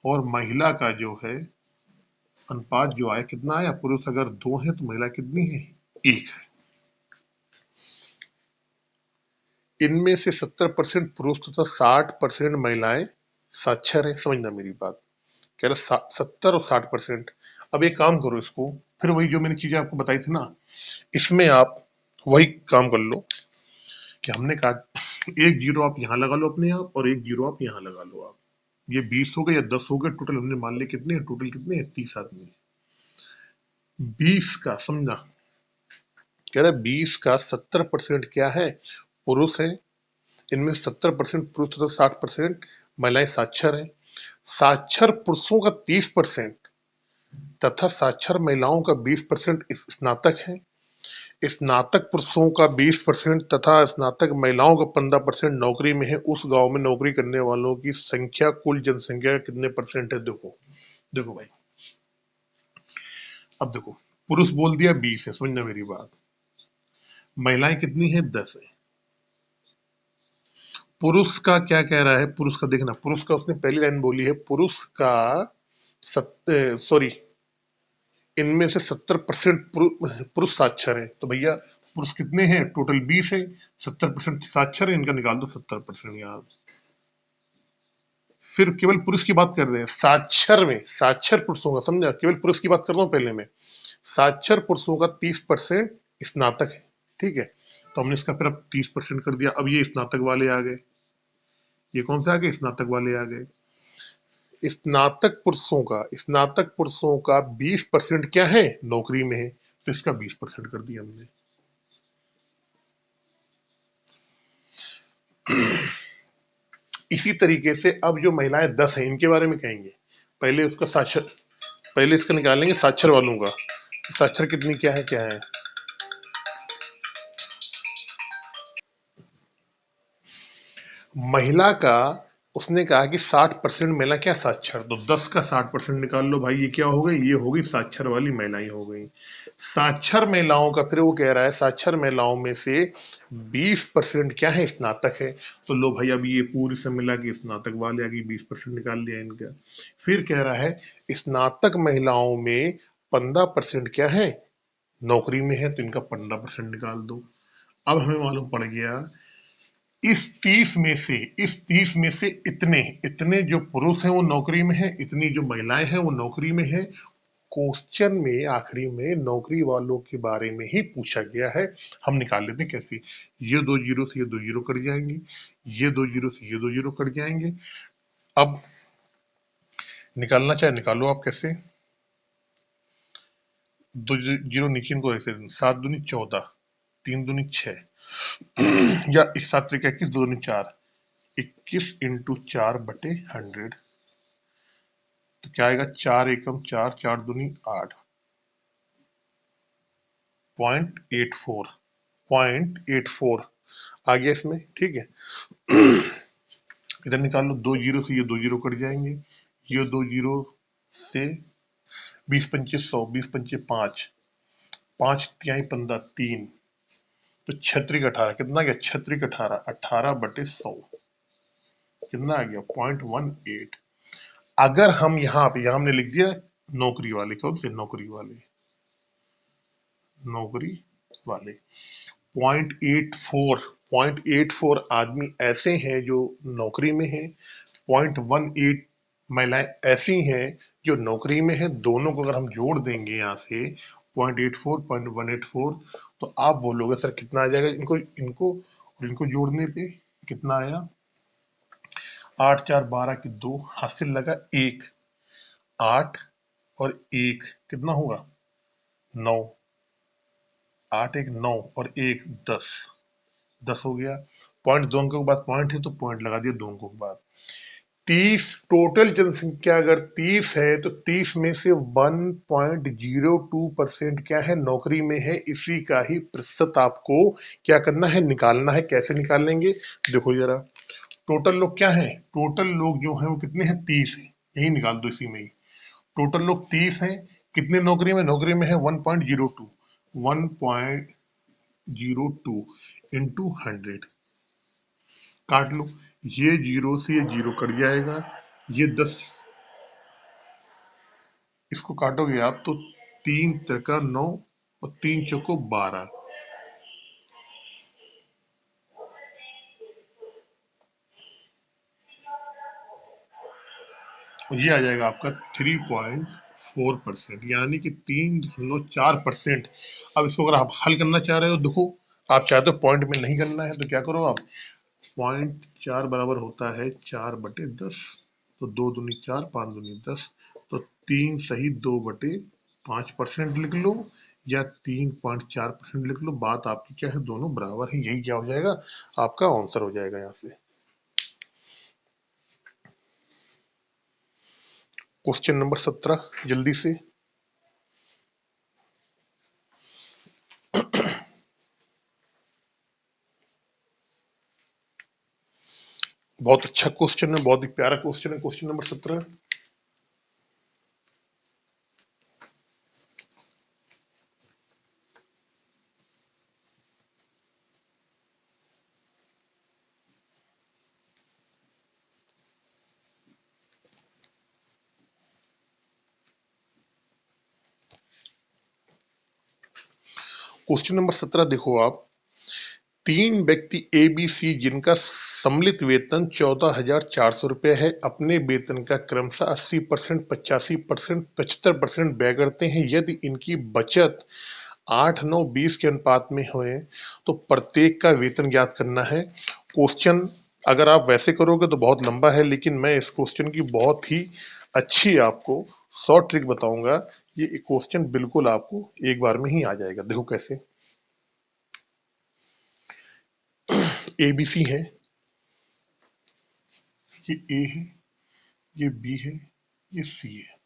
[SPEAKER 1] और महिला का जो है अनुपात जो आया, कितना आया, पुरुष अगर 2 है तो महिला कितनी है, 1 है। इनमें से 70% पुरुष तथा 60% महिलाएं साक्षर है। समझना मेरी बात, कह रहा 70 और 60%। अब एक काम करो, इसको फिर वही जो मैंने चीजें आपको बताई थी ना, इसमें आप वही काम कर लो कि हमने कहा एक जीरो आप यहाँ लगा लो अपने आप, और एक जीरो आप यहाँ लगा लो आप। ये 20 हो गए या 10 हो गए टोटल, हमने मान लिया कितने हैं, टोटल कितने हैं, 30 आदमी। 20 का समझना, कह रहा 20 का 70% क्या है, पुरुष है। इनमें 70% पुरुष तथा 60% महिलाएं साक्षर हैं। साक्षर पुरुषों का 30% तथा साक्षर महिलाओं का 20% स्नातक है। स्नातक पुरुषों का 20% तथा स्नातक महिलाओं का 15% नौकरी में है। उस गांव में नौकरी करने वालों की संख्या कुल जनसंख्या का कितने परसेंट है। देखो देखो भाई, अब देखो पुरुष बोल दिया 20 है, समझना मेरी बात, महिलाएं कितनी है, 10 है। पुरुष का क्या कह रहा है, पुरुष का देखना, पुरुष का उसने पहली लाइन बोली है, पुरुष का सॉरी इनमें से 70% पुरुष साक्षर है। तो भैया पुरुष कितने हैं, टोटल 20 है, 70% साक्षर है, इनका निकाल दो 70% यार। फिर केवल पुरुष की बात कर रहे हैं, साक्षर में साक्षर पुरुषों का, समझा, केवल पुरुष की बात कर रहा हूं पहले में। साक्षर पुरुषों का 30% स्नातक है, ठीक है। तो हमने इसका फिर अब 30% कर दिया। अब ये स्नातक वाले आ गए, ये कौन से आ गए, स्नातक वाले आ गए। स्नातक पुरुषों का 20% क्या है, नौकरी में है, तो इसका 20% कर दिया हमने। इसी तरीके से अब जो महिलाएं 10 हैं, इनके बारे में कहेंगे। पहले उसका साक्षर, पहले इसका निकालेंगे साक्षर वालों का, साक्षर कितनी क्या है, क्या है। महिला का उसने कहा कि 60% महिला क्या, साक्षर, तो 10 का 60% निकाल लो भाई, ये क्या हो गई, ये हो गई साक्षर वाली महिलाएं हो गई। साक्षर महिलाओं का फिर वो कह रहा है साक्षर महिलाओं में से 20% क्या है, स्नातक है। तो लो भाई अब ये पूरी से मिला के स्नातक वाले आ गई, 20% निकाल लिया इनका। फिर कह रहा है स्नातक महिलाओं में 15% क्या है, नौकरी में है, तो इनका 15% निकाल दो। अब हमें मालूम पड़ गया इस 30 में से इतने इतने जो पुरुष हैं वो नौकरी में है, इतनी जो महिलाएं हैं वो नौकरी में है। क्वेश्चन में आखिरी में नौकरी वालों के बारे में ही पूछा गया है। हम निकाल लेते हैं कैसे, ये 2 जीरो से ये 2 जीरो कट जाएंगे, ये 2 जीरो से ये 2 जीरो कट जाएंगे। अब निकालना चाहे निकालो आप, कैसे, 2 जीरो नीचे इनको ऐसे, 7 दूनी 14, 3 दूनी 6, या 7 त्रिक 21, 2 दूनी 4, 21 इंटू 4/100, तो क्या आएगा, 4 एकम 4, 4 दूनी 8, 0.84, 0.84 आ गया इसमें, ठीक है। इधर निकाल लो, 2 जीरो से ये 2 जीरो कट जाएंगे, ये 2 जीरो से 20 25 100, 20 25 5, 5 तिहाई 15, 3, तो 6 3 18 कितना गया? 6 3 18, 18/100 कितना आ गया? 0.18। अगर हम यहाँ पे, यहाँ हमने लिख दिया नौकरी वाले, कौन से? नौकरी वाले 0.84, 0.84 आदमी ऐसे हैं जो नौकरी में हैं, 0.18 महिलाएं ऐसी हैं जो नौकरी में है। दोनों को अगर हम जोड़ देंगे यहाँ से 0.84 0.184, तो आप बोलोगे सर कितना आ जाएगा? इनको इनको और इनको जोड़ने पे कितना आया? 8 4 12 की 2, हासिल लगा 1, 8 और 1 कितना होगा? 9, 8 1 9 और 1 10, 10 हो गया। पॉइंट दो अंकों के बाद पॉइंट है तो पॉइंट लगा दिया दो अंकों के बाद। 30 टोटल जनसंख्या अगर 30 है तो 30 में से 1.02% क्या है? नौकरी में है। इसी का ही प्रतिशत आपको क्या करना है? निकालना है। कैसे निकालेंगे? देखो जरा, टोटल लोग क्या है? टोटल लोग जो है वो कितने हैं? 30 है। यही निकाल दो इसी में ही। टोटल लोग 30 हैं। कितने नौकरी में? नौकरी में है 1.02, 1.02 इंटू 100, काट लो। ये जीरो से ये जीरो कट जाएगा, ये 10, इसको काटोगे आप तो 3 3 9 और 3 4 12, ये आ जाएगा आपका 3.4%, यानी कि 3.4%। अब इसको अगर आप हल करना चाह रहे हो, देखो आप चाहते हो पॉइंट में नहीं करना है तो क्या करो आप, 0.4 बराबर होता है 4/10, तो 2 दूनी 4, 5 दूनी 10, तो 3 सही 2/5% लिख लो या 3.4% लिख लो। बात आपकी क्या है? दोनों बराबर है। यही क्या हो जाएगा? आपका आंसर हो जाएगा यहाँ से। क्वेश्चन नंबर 17 जल्दी से। बहुत अच्छा क्वेश्चन है, बहुत ही प्यारा क्वेश्चन है क्वेश्चन नंबर 17। क्वेश्चन नंबर 17 देखो आप, 3 व्यक्ति ए बी सी जिनका सम्मिलित वेतन 14,400 रुपए है, अपने वेतन का क्रमशः 80%, 85%, 75% व्यय करते हैं। यदि इनकी बचत 8 9 20 के अनुपात में होए तो प्रत्येक का वेतन ज्ञात करना है। क्वेश्चन अगर आप वैसे करोगे तो बहुत लंबा है, लेकिन मैं इस क्वेश्चन की बहुत ही अच्छी आपको शॉर्ट ट्रिक बताऊंगा। ये क्वेश्चन बिल्कुल आपको एक बार में ही आ जाएगा। देखो कैसे। ए बी सी है, ये ए है, ये बी है, ये सी है।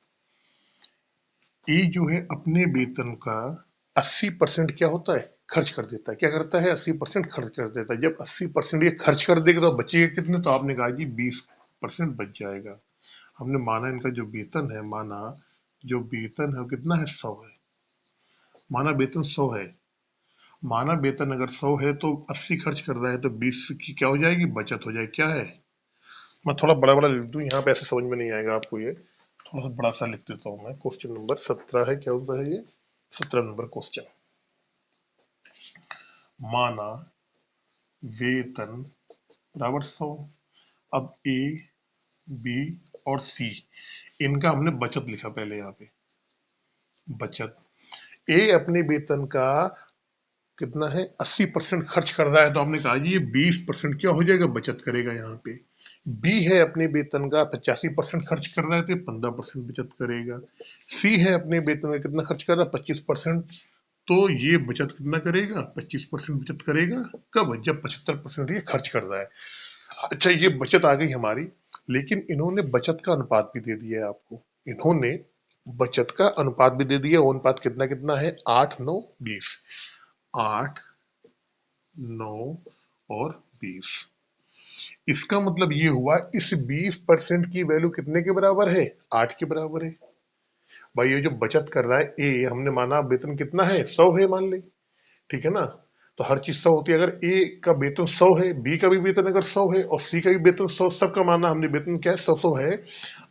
[SPEAKER 1] ए जो है अपने वेतन का 80% क्या होता है? खर्च कर देता है। क्या करता है? 80% खर्च कर देता है। जब 80% ये खर्च कर देगा तो बचेगा कितने? तो आपने कहा जी 20% बच जाएगा। हमने माना इनका जो वेतन है, माना जो वेतन है वो कितना है? 100 है। माना वेतन 100 है। माना वेतन अगर 100 है तो 80 खर्च कर रहा है तो 20 की क्या हो जाएगी? बचत हो जाएगी। क्या है? मैं थोड़ा बड़ा बड़ा लिख दूं, यहाँ पे ऐसे समझ में नहीं आएगा आपको। ये थोड़ा सा बड़ा सा लिख देता हूँ मैं। क्वेश्चन नंबर 17 है। क्या होता है ये? 17 नंबर क्वेश्चन। माना वेतन बराबर 100। अब ए बी और सी, इनका हमने बचत लिखा पहले यहाँ पे। बचत, ए अपने वेतन का कितना है? 80% खर्च कर रहा है, तो हमने कहा जी ये 20% क्या हो जाएगा? बचत करेगा यहाँ पे। बी है अपने वेतन का 85% खर्च कर रहा है तो 15% बचत करेगा। सी है अपने वेतन का कितना खर्च कर रहा है? 25%, तो ये बचत कितना करेगा? 25% बचत करेगा। कब? जब 75% ये खर्च कर रहा है। अच्छा, ये बचत आ गई हमारी, लेकिन इन्होंने बचत का अनुपात भी दे दिया है आपको। इन्होंने बचत का अनुपात भी दे दिया। वो अनुपात कितना कितना है? 8 9 20। 8 9 और 20। इसका मतलब ये हुआ इस 20% की वैल्यू कितने के बराबर है? 8 के बराबर है। भाई ये जो बचत कर रहा है ए, हमने माना वेतन कितना है, 100 है मान ले, ठीक है ना। तो हर चीज 100 होती है, अगर ए का वेतन 100 है, बी का भी वेतन अगर 100 है और सी का भी वेतन 100, सबका माना हमने वेतन क्या है, 100 है।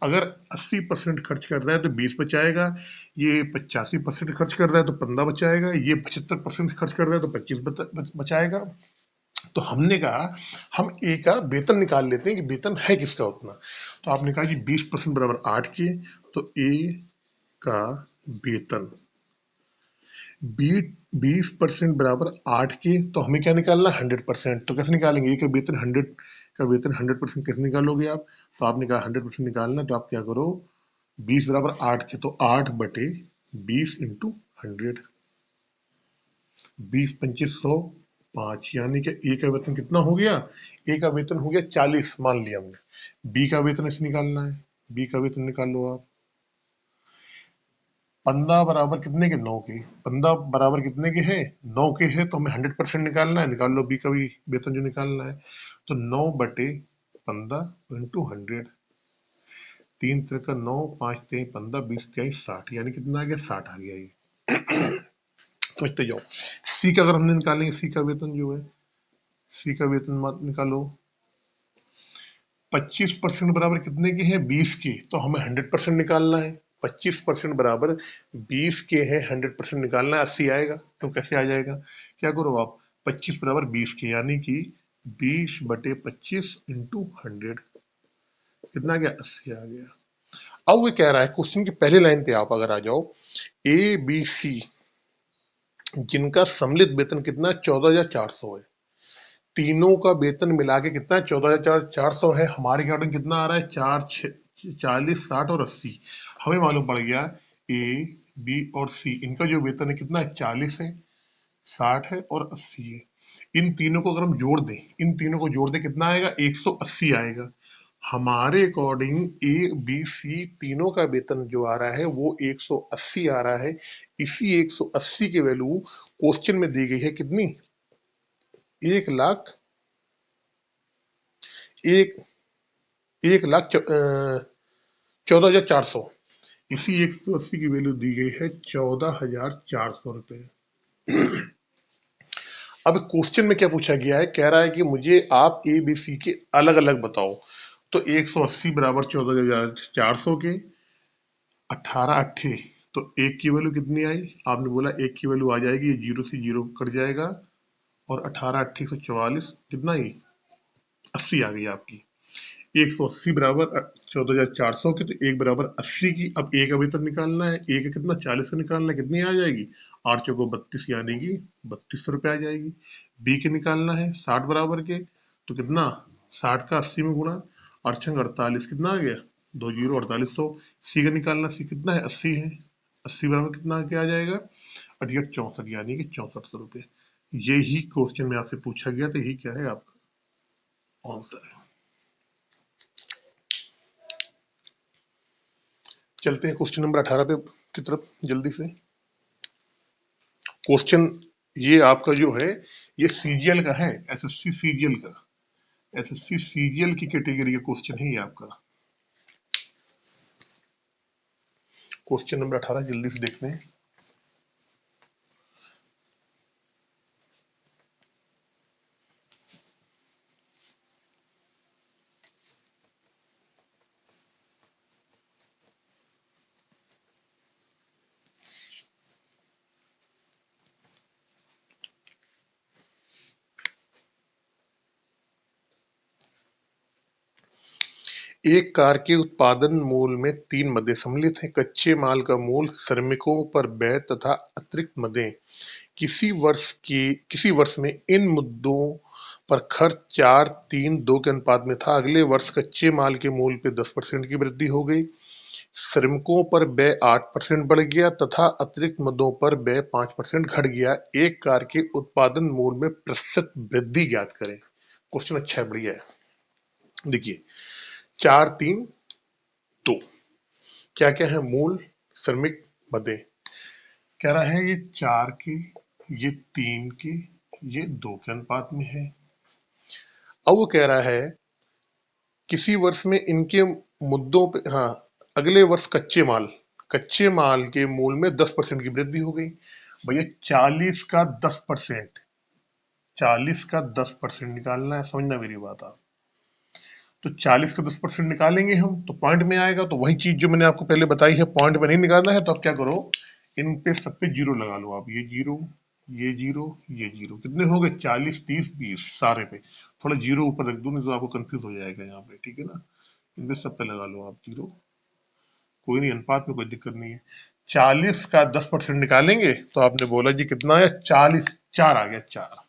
[SPEAKER 1] अगर 80% खर्च कर रहा है तो 20 बचाएगा, ये 85% खर्च कर रहा है तो 15 बचाएगा, ये 75% खर्च कर रहा है तो 25 बचाएगा। तो हमने कहा हम ए का वेतन निकाल लेते हैं कि वेतन है किसका उतना। तो आपने कहा कि 20% बराबर 8 के, तो ए का वेतन 20% बराबर 8 के, तो हमें क्या निकालना, 100%। तो कैसे निकालेंगे, ए का वेतन 100% कैसे निकालोगे आप। तो आपने कहा 100% निकालना, तो आप क्या करो, 20 बराबर 8 के, तो 8/20 इंटू 100, 20 25 100 5, यानी कि ए का वेतन कितना हो गया, ए का वेतन हो गया 40 मान लिया हमने। बी का वेतन ऐसे निकालना है, बी का वेतन निकाल लो आप। 15 बराबर कितने के, 9 के। 15 बराबर कितने के हैं, 9 के हैं, तो हमें 100% निकालना है, निकाल लो बी का भी वेतन जो निकालना है। तो 9/15 इंटू 100, 3 × 9 5 3 15 20 23 60, यानी कितना आ गया, 60 आ गया ये। समझते जाओ। सी का अगर हमने निकालेंगे, सी का वेतन जो है, सी का वेतन निकालो। 25% बराबर कितने के हैं, 20 के, तो हमें 100% निकालना है। 25% बराबर 20 के हैं, 100% निकालना है, 80 आएगा। तो कैसे आ जाएगा, क्या करो आप, 25 बराबर 20 के, यानी कि 20/25 इंटू 100, कितना आ गया, 80 आ गया। अब वो कह रहा है, क्वेश्चन की पहली लाइन पे आप अगर आ जाओ, ए बी सी जिनका सम्मिलित वेतन कितना, 14,400 है। तीनों का वेतन मिला के कितना है, 14,400 है। हमारे अकॉर्डिंग कितना आ रहा है, 40 60 और 80। हमें मालूम पड़ गया ए बी और सी, इनका जो वेतन है कितना है, 40 है, 60 है और 80 है। इन तीनों को अगर हम जोड़ दें, इन तीनों को जोड़ दें, कितना आएगा, 180 आएगा। हमारे अकॉर्डिंग ए बी सी तीनों का वेतन जो आ रहा है वो 180 आ रहा है। इसी 180 की वैल्यू क्वेश्चन में दी गई है कितनी, 1 लाख, एक 1,14,400। इसी 180 की वैल्यू दी गई है 14,400 रुपये। अब क्वेश्चन में क्या पूछा गया है, कह रहा है कि मुझे आप ए बी सी के अलग अलग बताओ। तो 180 बराबर 14,400 के 18 तो एक की वैल्यू कितनी आई, आपने बोला एक की वैल्यू आ जाएगी, जीरो से जीरो कट जाएगा, और 18 × 8 = 144, कितना ही 80 आ गई आपकी। 180 बराबर 14,400 की, तो एक बराबर 80 की। अब ए का वेतन निकालना है, ए का कितना, 40 का निकालना है, कितनी आ जाएगी, 8 चौको 32, यानी कि 3200 रुपये आ जाएगी। बी के निकालना है 60 बराबर के, तो कितना, 60 का 80 में गुणा, 8×8 = 48, कितना आ गया, 20 4800। सी का निकालना, सी कितना है, 80 है, 80 बराबर कितना क्या आ जाएगा, 8×8 = 64, यानी कि 6400 रुपये। यही क्वेश्चन में आपसे पूछा गया, तो यही क्या है, आपका आंसर है। चलते हैं क्वेश्चन नंबर 18 पे की तरफ जल्दी से। क्वेश्चन ये आपका जो है, ये सीजीएल का है, एसएससी सीजीएल का, एसएससी सीजीएल की कैटेगरी का क्वेश्चन है ये आपका। क्वेश्चन नंबर 18 जल्दी से देखते हैं। एक कार के उत्पादन मूल्य में 3 मदें सम्मिलित हैं। कच्चे माल का मूल्य, श्रमिकों पर व्यय तथा अतिरिक्त मदें। किसी वर्ष में इन मुद्दों पर खर्च 4:3:2 के अनुपात में था। अगले वर्ष कच्चे माल के मूल्य पे 10% की वृद्धि हो गई। श्रमिकों पर व्यय 8% बढ़ गया तथा अतिरिक्त मदों पर व्यय 5% घट गया। एक कार के उत्पादन मूल्य में प्रतिशत वृद्धि ज्ञात करें। क्वेश्चन अच्छा है, बढ़िया है। देखिए 4:3:2 क्या क्या है, मूल, श्रमिक, मदे। कह रहा है ये 4 के, ये 3 के, ये 2 के अनुपात में है। अब वो कह रहा है किसी वर्ष में इनके मुद्दों पे, हाँ, अगले वर्ष कच्चे माल, कच्चे माल के मूल में 10% की वृद्धि हो गई। भैया 40 का 10% निकालना है, समझना मेरी बात आप। तो 40 का 10% निकालेंगे हम तो पॉइंट में आएगा। तो वही चीज जो मैंने आपको पहले बताई है, पॉइंट में नहीं निकालना है तो आप क्या करो, इन पे सब पे जीरो लगा लो आप। ये जीरो, ये जीरो, ये जीरो, कितने हो गए? 40, 30, 20 सारे पे थोड़ा जीरो ऊपर रख दो, नहीं तो आपको कंफ्यूज हो जाएगा यहाँ पे, ठीक है ना। इन पे सब पे लगा लो आप जीरो, कोई नहीं, अनुपात में कोई दिक्कत नहीं है। 40 का 10% निकालेंगे तो आपने बोला जी कितना है? 40, 4 आ गया, 4।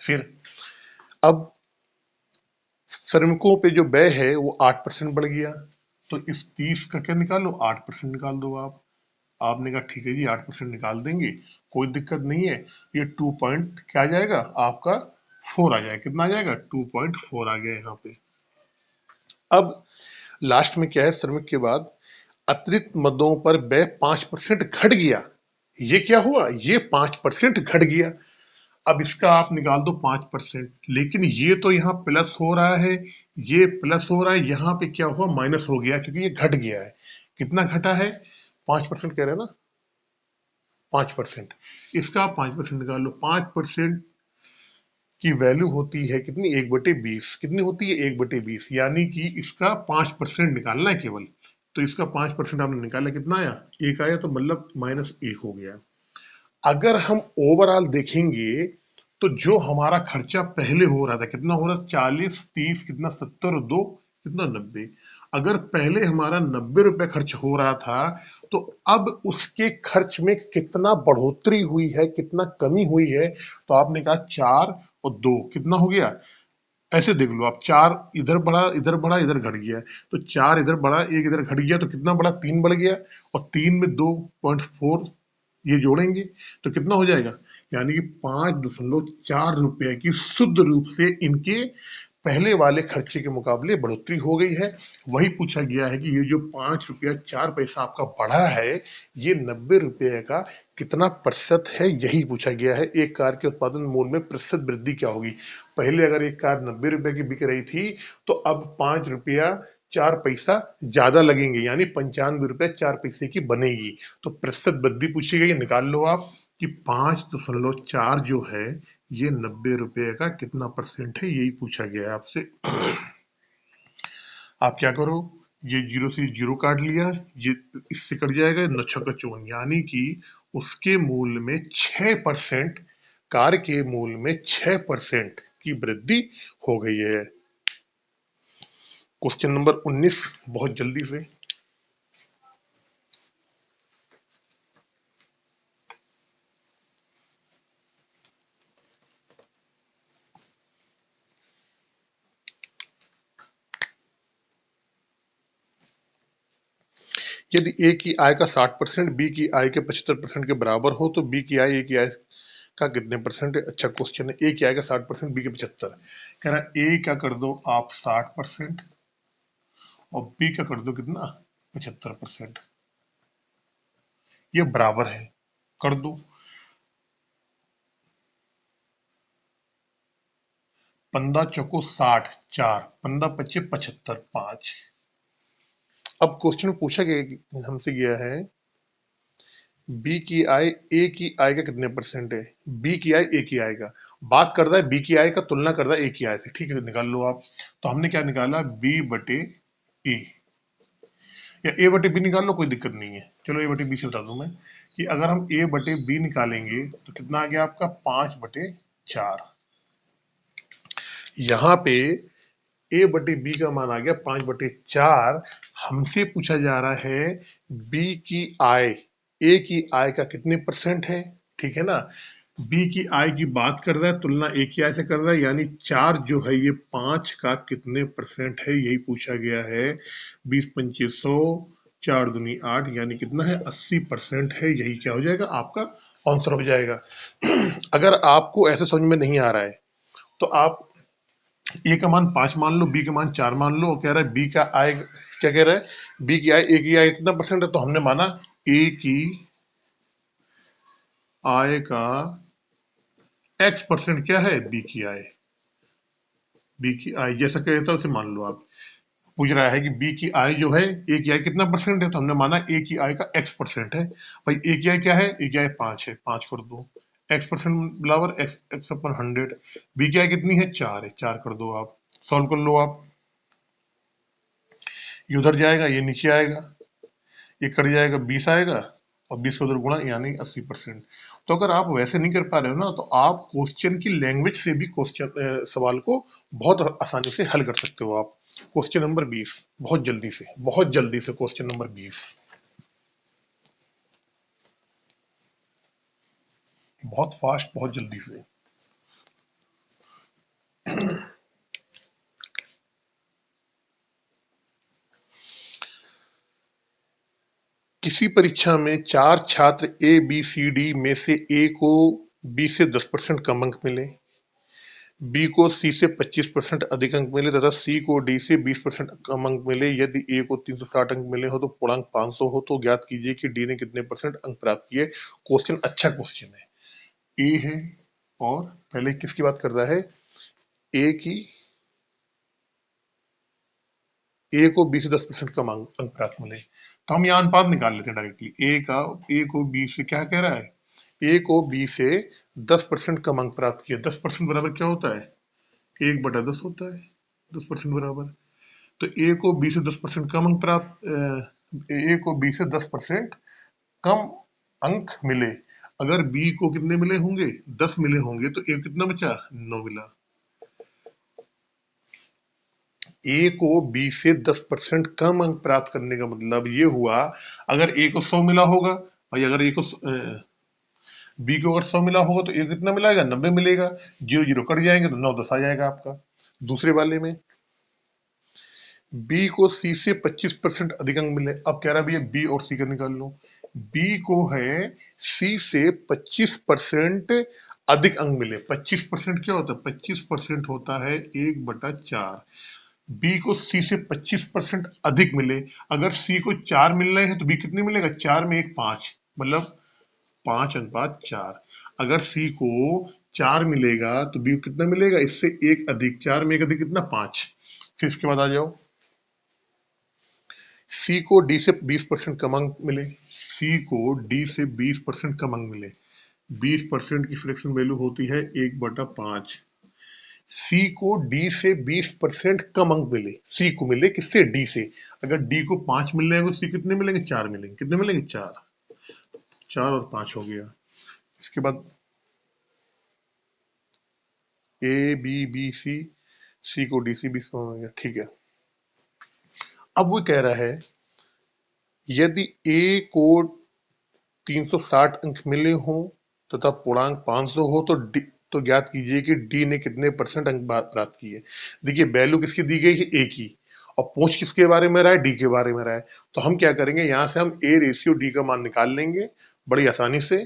[SPEAKER 1] फिर अब श्रमिकों पे जो व्यय है वो 8% बढ़ गया। तो इस 30 का क्या निकालो? 8% निकाल दो आप। आपने कहा ठीक है जी 8% निकाल देंगे, कोई दिक्कत नहीं है। ये 2 पॉइंट क्या आ जाएगा आपका? 4 आ जाएगा। कितना आ जाएगा? 2.4 आ गया यहाँ पे। अब लास्ट में क्या है, श्रमिक के बाद अतिरिक्त मदों पर व्यय 5% घट गया। ये क्या हुआ? ये 5% घट गया। अब इसका आप निकाल दो 5%, लेकिन ये तो यहाँ प्लस हो रहा है, ये प्लस हो रहा है, यहाँ पे क्या हुआ? माइनस हो गया, क्योंकि ये घट गया है। कितना घटा है? 5% कह रहे हैं ना, 5%। इसका आप 5% निकाल लो। 5% की वैल्यू होती है कितनी? 1/20। कितनी होती है? 1/20, यानी कि इसका 5% निकालना है केवल। तो इसका 5% आपने निकाला, कितना आया? 1 आया, तो मतलब -1 हो गया। अगर हम ओवरऑल देखेंगे तो जो हमारा खर्चा पहले हो रहा था, कितना हो रहा था? 40, 30, कितना? 70 और 2 कितना? 90। अगर पहले हमारा 90 रुपए खर्च हो रहा था, तो अब उसके खर्च में कितना बढ़ोतरी हुई है, कितना कमी हुई है? तो आपने कहा 4 और 2 कितना हो गया? ऐसे देख लो आप, 4 इधर बढ़ा, इधर बढ़ा, इधर घट गया। तो 4 इधर बढ़ा, 1 इधर घट गया, तो कितना बढ़ा? 3 बढ़ गया। और 3 में 2.4 ये जोड़ेंगे तो कितना हो जाएगा? यानी कि 5.4 रुपए की शुद्ध रूप से इनके पहले वाले खर्चे के मुकाबले बढ़ोतरी हो गई है। वही पूछा गया है कि ये जो 5 रुपया 4 पैसा आपका बढ़ा है, ये 90 रुपये का कितना प्रतिशत है, यही पूछा गया है। एक कार के उत्पादन मूल्य में प्रतिशत वृद्धि क्या होगी? पहले अगर एक कार 90 रुपए की बिक रही थी, तो अब 5 रुपया 4 पैसा ज्यादा लगेंगे, यानी 95 रुपए 4 पैसे की बनेगी। तो प्रतिशत वृद्धि पूछी गई है, निकाल लो आप कि 5.4 जो है ये 90 रुपए का कितना परसेंट है, यही पूछा गया है आपसे। आप क्या करो, ये जीरो से जीरो काट लिया, ये इससे कट जाएगा, 9×4 यानी कि उसके मूल्य में 6%, कार के मूल्य में 6% की वृद्धि हो गई है। क्वेश्चन नंबर 19, बहुत जल्दी से। यदि ए की आय का 60% बी की आय के 75% के बराबर हो, तो बी की आय ए की आय का कितने परसेंट है? अच्छा क्वेश्चन है, ए की आय का 60%, बी के 75। कह रहा है ए का कर दो आप 60% और बी का कर दो कितना? 75%। ये बराबर है, कर दो। 15 × 60, 4, 15×5 75, 5। अब क्वेश्चन में पूछा गया, हमसे गया है बी की आय ए की आय का कितने परसेंट है? बी की आय ए की आय का, बात कर रहा है बी की आय का, तुलना कर रहा है ए की आय से, ठीक है, निकाल लो आप। तो हमने क्या निकाला? बी बटे ए, या ए बटे बी निकाल लो, कोई दिक्कत नहीं है। चलो ए बटे बी से बता दूं मैं कि अगर हम ए बटे बी निकालेंगे तो कितना आ गया आपका? 5/4। यहाँ पे ए बटे बी का मान आ गया 5/4। हमसे पूछा जा रहा है बी की आय ए की आय का कितने परसेंट है, ठीक है ना। बी की आय की बात कर रहा है, तुलना ए की आय से कर रहा है, यानी 4 जो है ये 5 का कितने परसेंट है, यही पूछा गया है। 20×5 = 100, 4×2 = 8, यानी कितना है? 80% है। यही क्या हो जाएगा? आपका आंसर हो जाएगा। अगर आपको ऐसे समझ में नहीं आ रहा है तो आप ए का मान 5 मान लो, बी का मान 4 मान लो, और कह रहा है बी का आय, क्या कह रहा है? बी की आय ए की आय कितना परसेंट है, तो हमने माना ए की आय का x% क्या है? बी की आय, बी की आय जैसा कहता है उसे मान लो आप। पूछ रहा है कि बी की आय जो है, ए की आय कितना परसेंट है, तो हमने माना ए की आय का एक्स परसेंट है। भाई ए की आय क्या है, ए की आय 5 है, 5 कर दो, एक्स परसेंट बराबर एक्स एक्स अपन 100। बी की आय कितनी है, 4 है, 4 कर दो, आप सॉल्व कर लो। आप ये उधर जाएगा, ये नीचे आएगा, ये कट जाएगा, 20 आएगा, और 20 का उधर गुणा, यानी 80%। तो अगर आप वैसे नहीं कर पा रहे हो ना, तो आप क्वेश्चन की लैंग्वेज से भी क्वेश्चन सवाल को बहुत आसानी से हल कर सकते हो आप। क्वेश्चन नंबर 20, बहुत जल्दी से, बहुत जल्दी से क्वेश्चन नंबर 20, बहुत फास्ट, बहुत जल्दी से। किसी परीक्षा में 4 छात्र ए बी सी डी में से ए को बी से 10% कम अंक मिले, बी को सी से 25% अधिक अंक मिले तथा सी को डी से 20% कम अंक मिले। यदि ए को 360 अंक मिले हो तो पूर्णांक 500 हो, तो ज्ञात कीजिए कि डी ने कितने परसेंट अंक प्राप्त किए। क्वेश्चन अच्छा क्वेश्चन है। ए है, और पहले किसकी बात कर रहा है, ए की, ए को बी से 10% कम अंक प्राप्त मिले, तो हम यहाँ अनुपात निकाल लेते हैं डायरेक्टली। ए को बी से क्या कह रहा है, ए को बी से 10% कम अंक प्राप्त किया। 10% बराबर क्या होता है, 1/10 होता है, 10% बराबर। तो ए को बी से 10% कम अंक ए को बी से 10% कम अंक मिले। अगर बी को कितने मिले होंगे, 10 मिले होंगे, तो ए कितना बचा, 9 मिला। ए को बी से 10% कम अंक प्राप्त करने का मतलब ये हुआ, अगर ए को 100 मिला होगा, भाई अगर ए को बी को अगर 100 मिला होगा, तो ए कितना मिलाएगा, 90 मिलेगा। 0 0 कट जाएंगे, तो 9 10 आ जाएगा आपका। दूसरे वाले में बी को सी से 25% अधिक अंक मिले। अब कह रहा है भैया बी और सी का निकाल लो। बी को है सी से 25% अधिक अंक मिले। 25% क्या होता है, 25% होता है 1/4। बी को सी से 25% अधिक मिले। अगर सी को 4 मिल रहे हैं, तो बी कितने मिलेगा, 4 में 1 5, मतलब 5/4। अगर सी को 4 मिलेगा, तो बी को कितना मिलेगा, इससे 1 अधिक, 4 में 1 अधिक कितना, 5। फिर इसके बाद आ जाओ, सी को डी से 20% कम अंक मिले। सी को डी से 20% कम अंक मिले। 20% की फ्रैक्शन वैल्यू होती है 1/5। सी को डी से 20% कम अंक मिले। सी को मिले किससे, डी से। अगर डी को 5 मिल रहे हैं, तो सी कितने मिलेंगे, 4 मिलेंगे। कितने मिलेंगे, 4। 4 और 5 हो गया। इसके बाद ए बी बी सी, सी को डी से 20 कम हो गया, ठीक है। अब वो कह रहा है, यदि ए को 360 अंक मिले हो तथा पूर्णांक 500 हो, तो ज्ञात कीजिए कि डी ने कितने परसेंट अंक प्राप्त किए। देखिए वैल्यू किसकी दी गई है, ए की, और पूछ किसके बारे में रहा है, डी के बारे में रहा है। तो हम क्या करेंगे, यहां से हम ए रेशियो डी का मान निकाल लेंगे बड़ी आसानी से।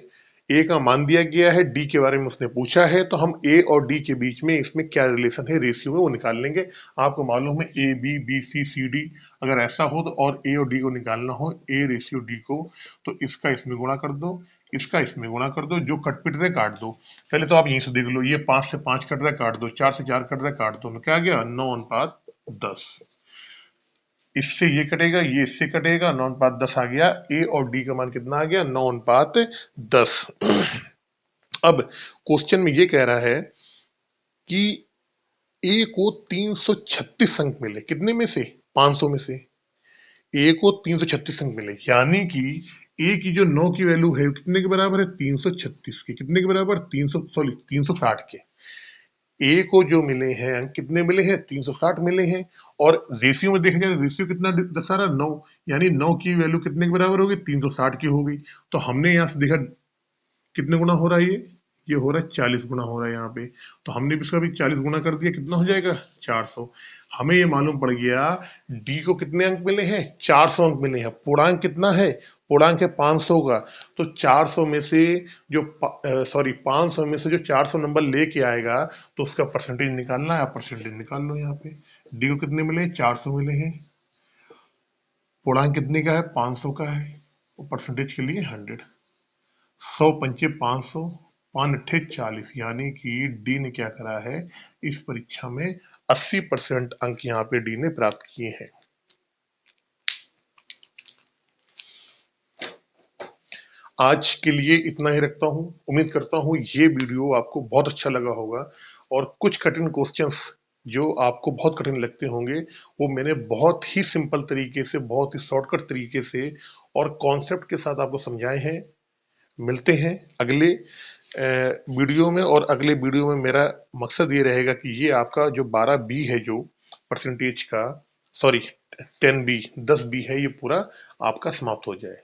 [SPEAKER 1] ए का मान दिया गया है, डी के बारे में उसने पूछा है, तो हम ए और डी के बीच में इसमें क्या रिलेशन है रेशियो में, वो निकाल लेंगे। आपको मालूम है A B B C C D, अगर ऐसा हो तो, और ए और डी को निकालना हो, ए रेशियो डी को, तो इसका इसमें गुणा कर दो, इसका इसमें गुणा कर दो, जो कट पिट रहे काट दो। पहले तो आप यहीं से देख लो, ये 5 से 5 कट रहा है, काट दो। 4 से 4 कट रहा है, काट दो। में क्या गया, 9/10। इससे ये कटेगा, ये इससे कटेगा, 9/10 आ गया। ए और डी का मान कितना आ गया, 9/10। अब क्वेश्चन में ये कह रहा है कि ए को 336 अंक मिले, कितने में से, 500 में से। ए को 336 अंक मिले, यानी कि ए की जो 9 की वैल्यू है, कितने के बराबर है, 336 के। कितने के बराबर, 360 के। ए को जो मिले हैं अंक, कितने मिले हैं, 360 मिले हैं। और रेशियो में देखा जाए, रेशियो कितना दर्शा रहा, 9, यानी 9 की वैल्यू कितने के बराबर होगी, 360 की होगी। तो हमने यहां से देखा कितने गुना हो रहा है, ये हो रहा है 40 गुना हो रहा है यहाँ पे। तो हमने भी इसका भी 40 गुना कर दिया, कितना हो जाएगा, 400। हमें ये मालूम पड़ गया डी को कितने अंक मिले हैं, 400 अंक मिले हैं। पूर्णांक कितना है, पूर्णांक है 500 का। तो 400 में से जो 500 में से जो 400 नंबर लेके आएगा, तो उसका परसेंटेज निकालना है। परसेंटेज निकाल लो यहाँ पे। डी को कितने मिले, 400 मिले हैं। पूर्णांक कितने का है, 500 का है। और परसेंटेज के लिए 100। 100 × 500, 5 × 40, यानी कि डी ने क्या करा है, इस परीक्षा में 80% अंक यहाँ पे डी ने प्राप्त किए हैं। आज के लिए इतना ही रखता हूँ। उम्मीद करता हूँ ये वीडियो आपको बहुत अच्छा लगा होगा और कुछ कठिन क्वेश्चंस जो आपको बहुत कठिन लगते होंगे, वो मैंने बहुत ही सिंपल तरीके से, बहुत ही शॉर्टकट तरीके से और कॉन्सेप्ट के साथ आपको समझाए हैं। मिलते हैं अगले वीडियो में, और अगले वीडियो में मेरा मकसद ये रहेगा कि ये आपका जो 12B है, जो परसेंटेज का, सॉरी 10B 10B है, ये पूरा आपका समाप्त हो जाए।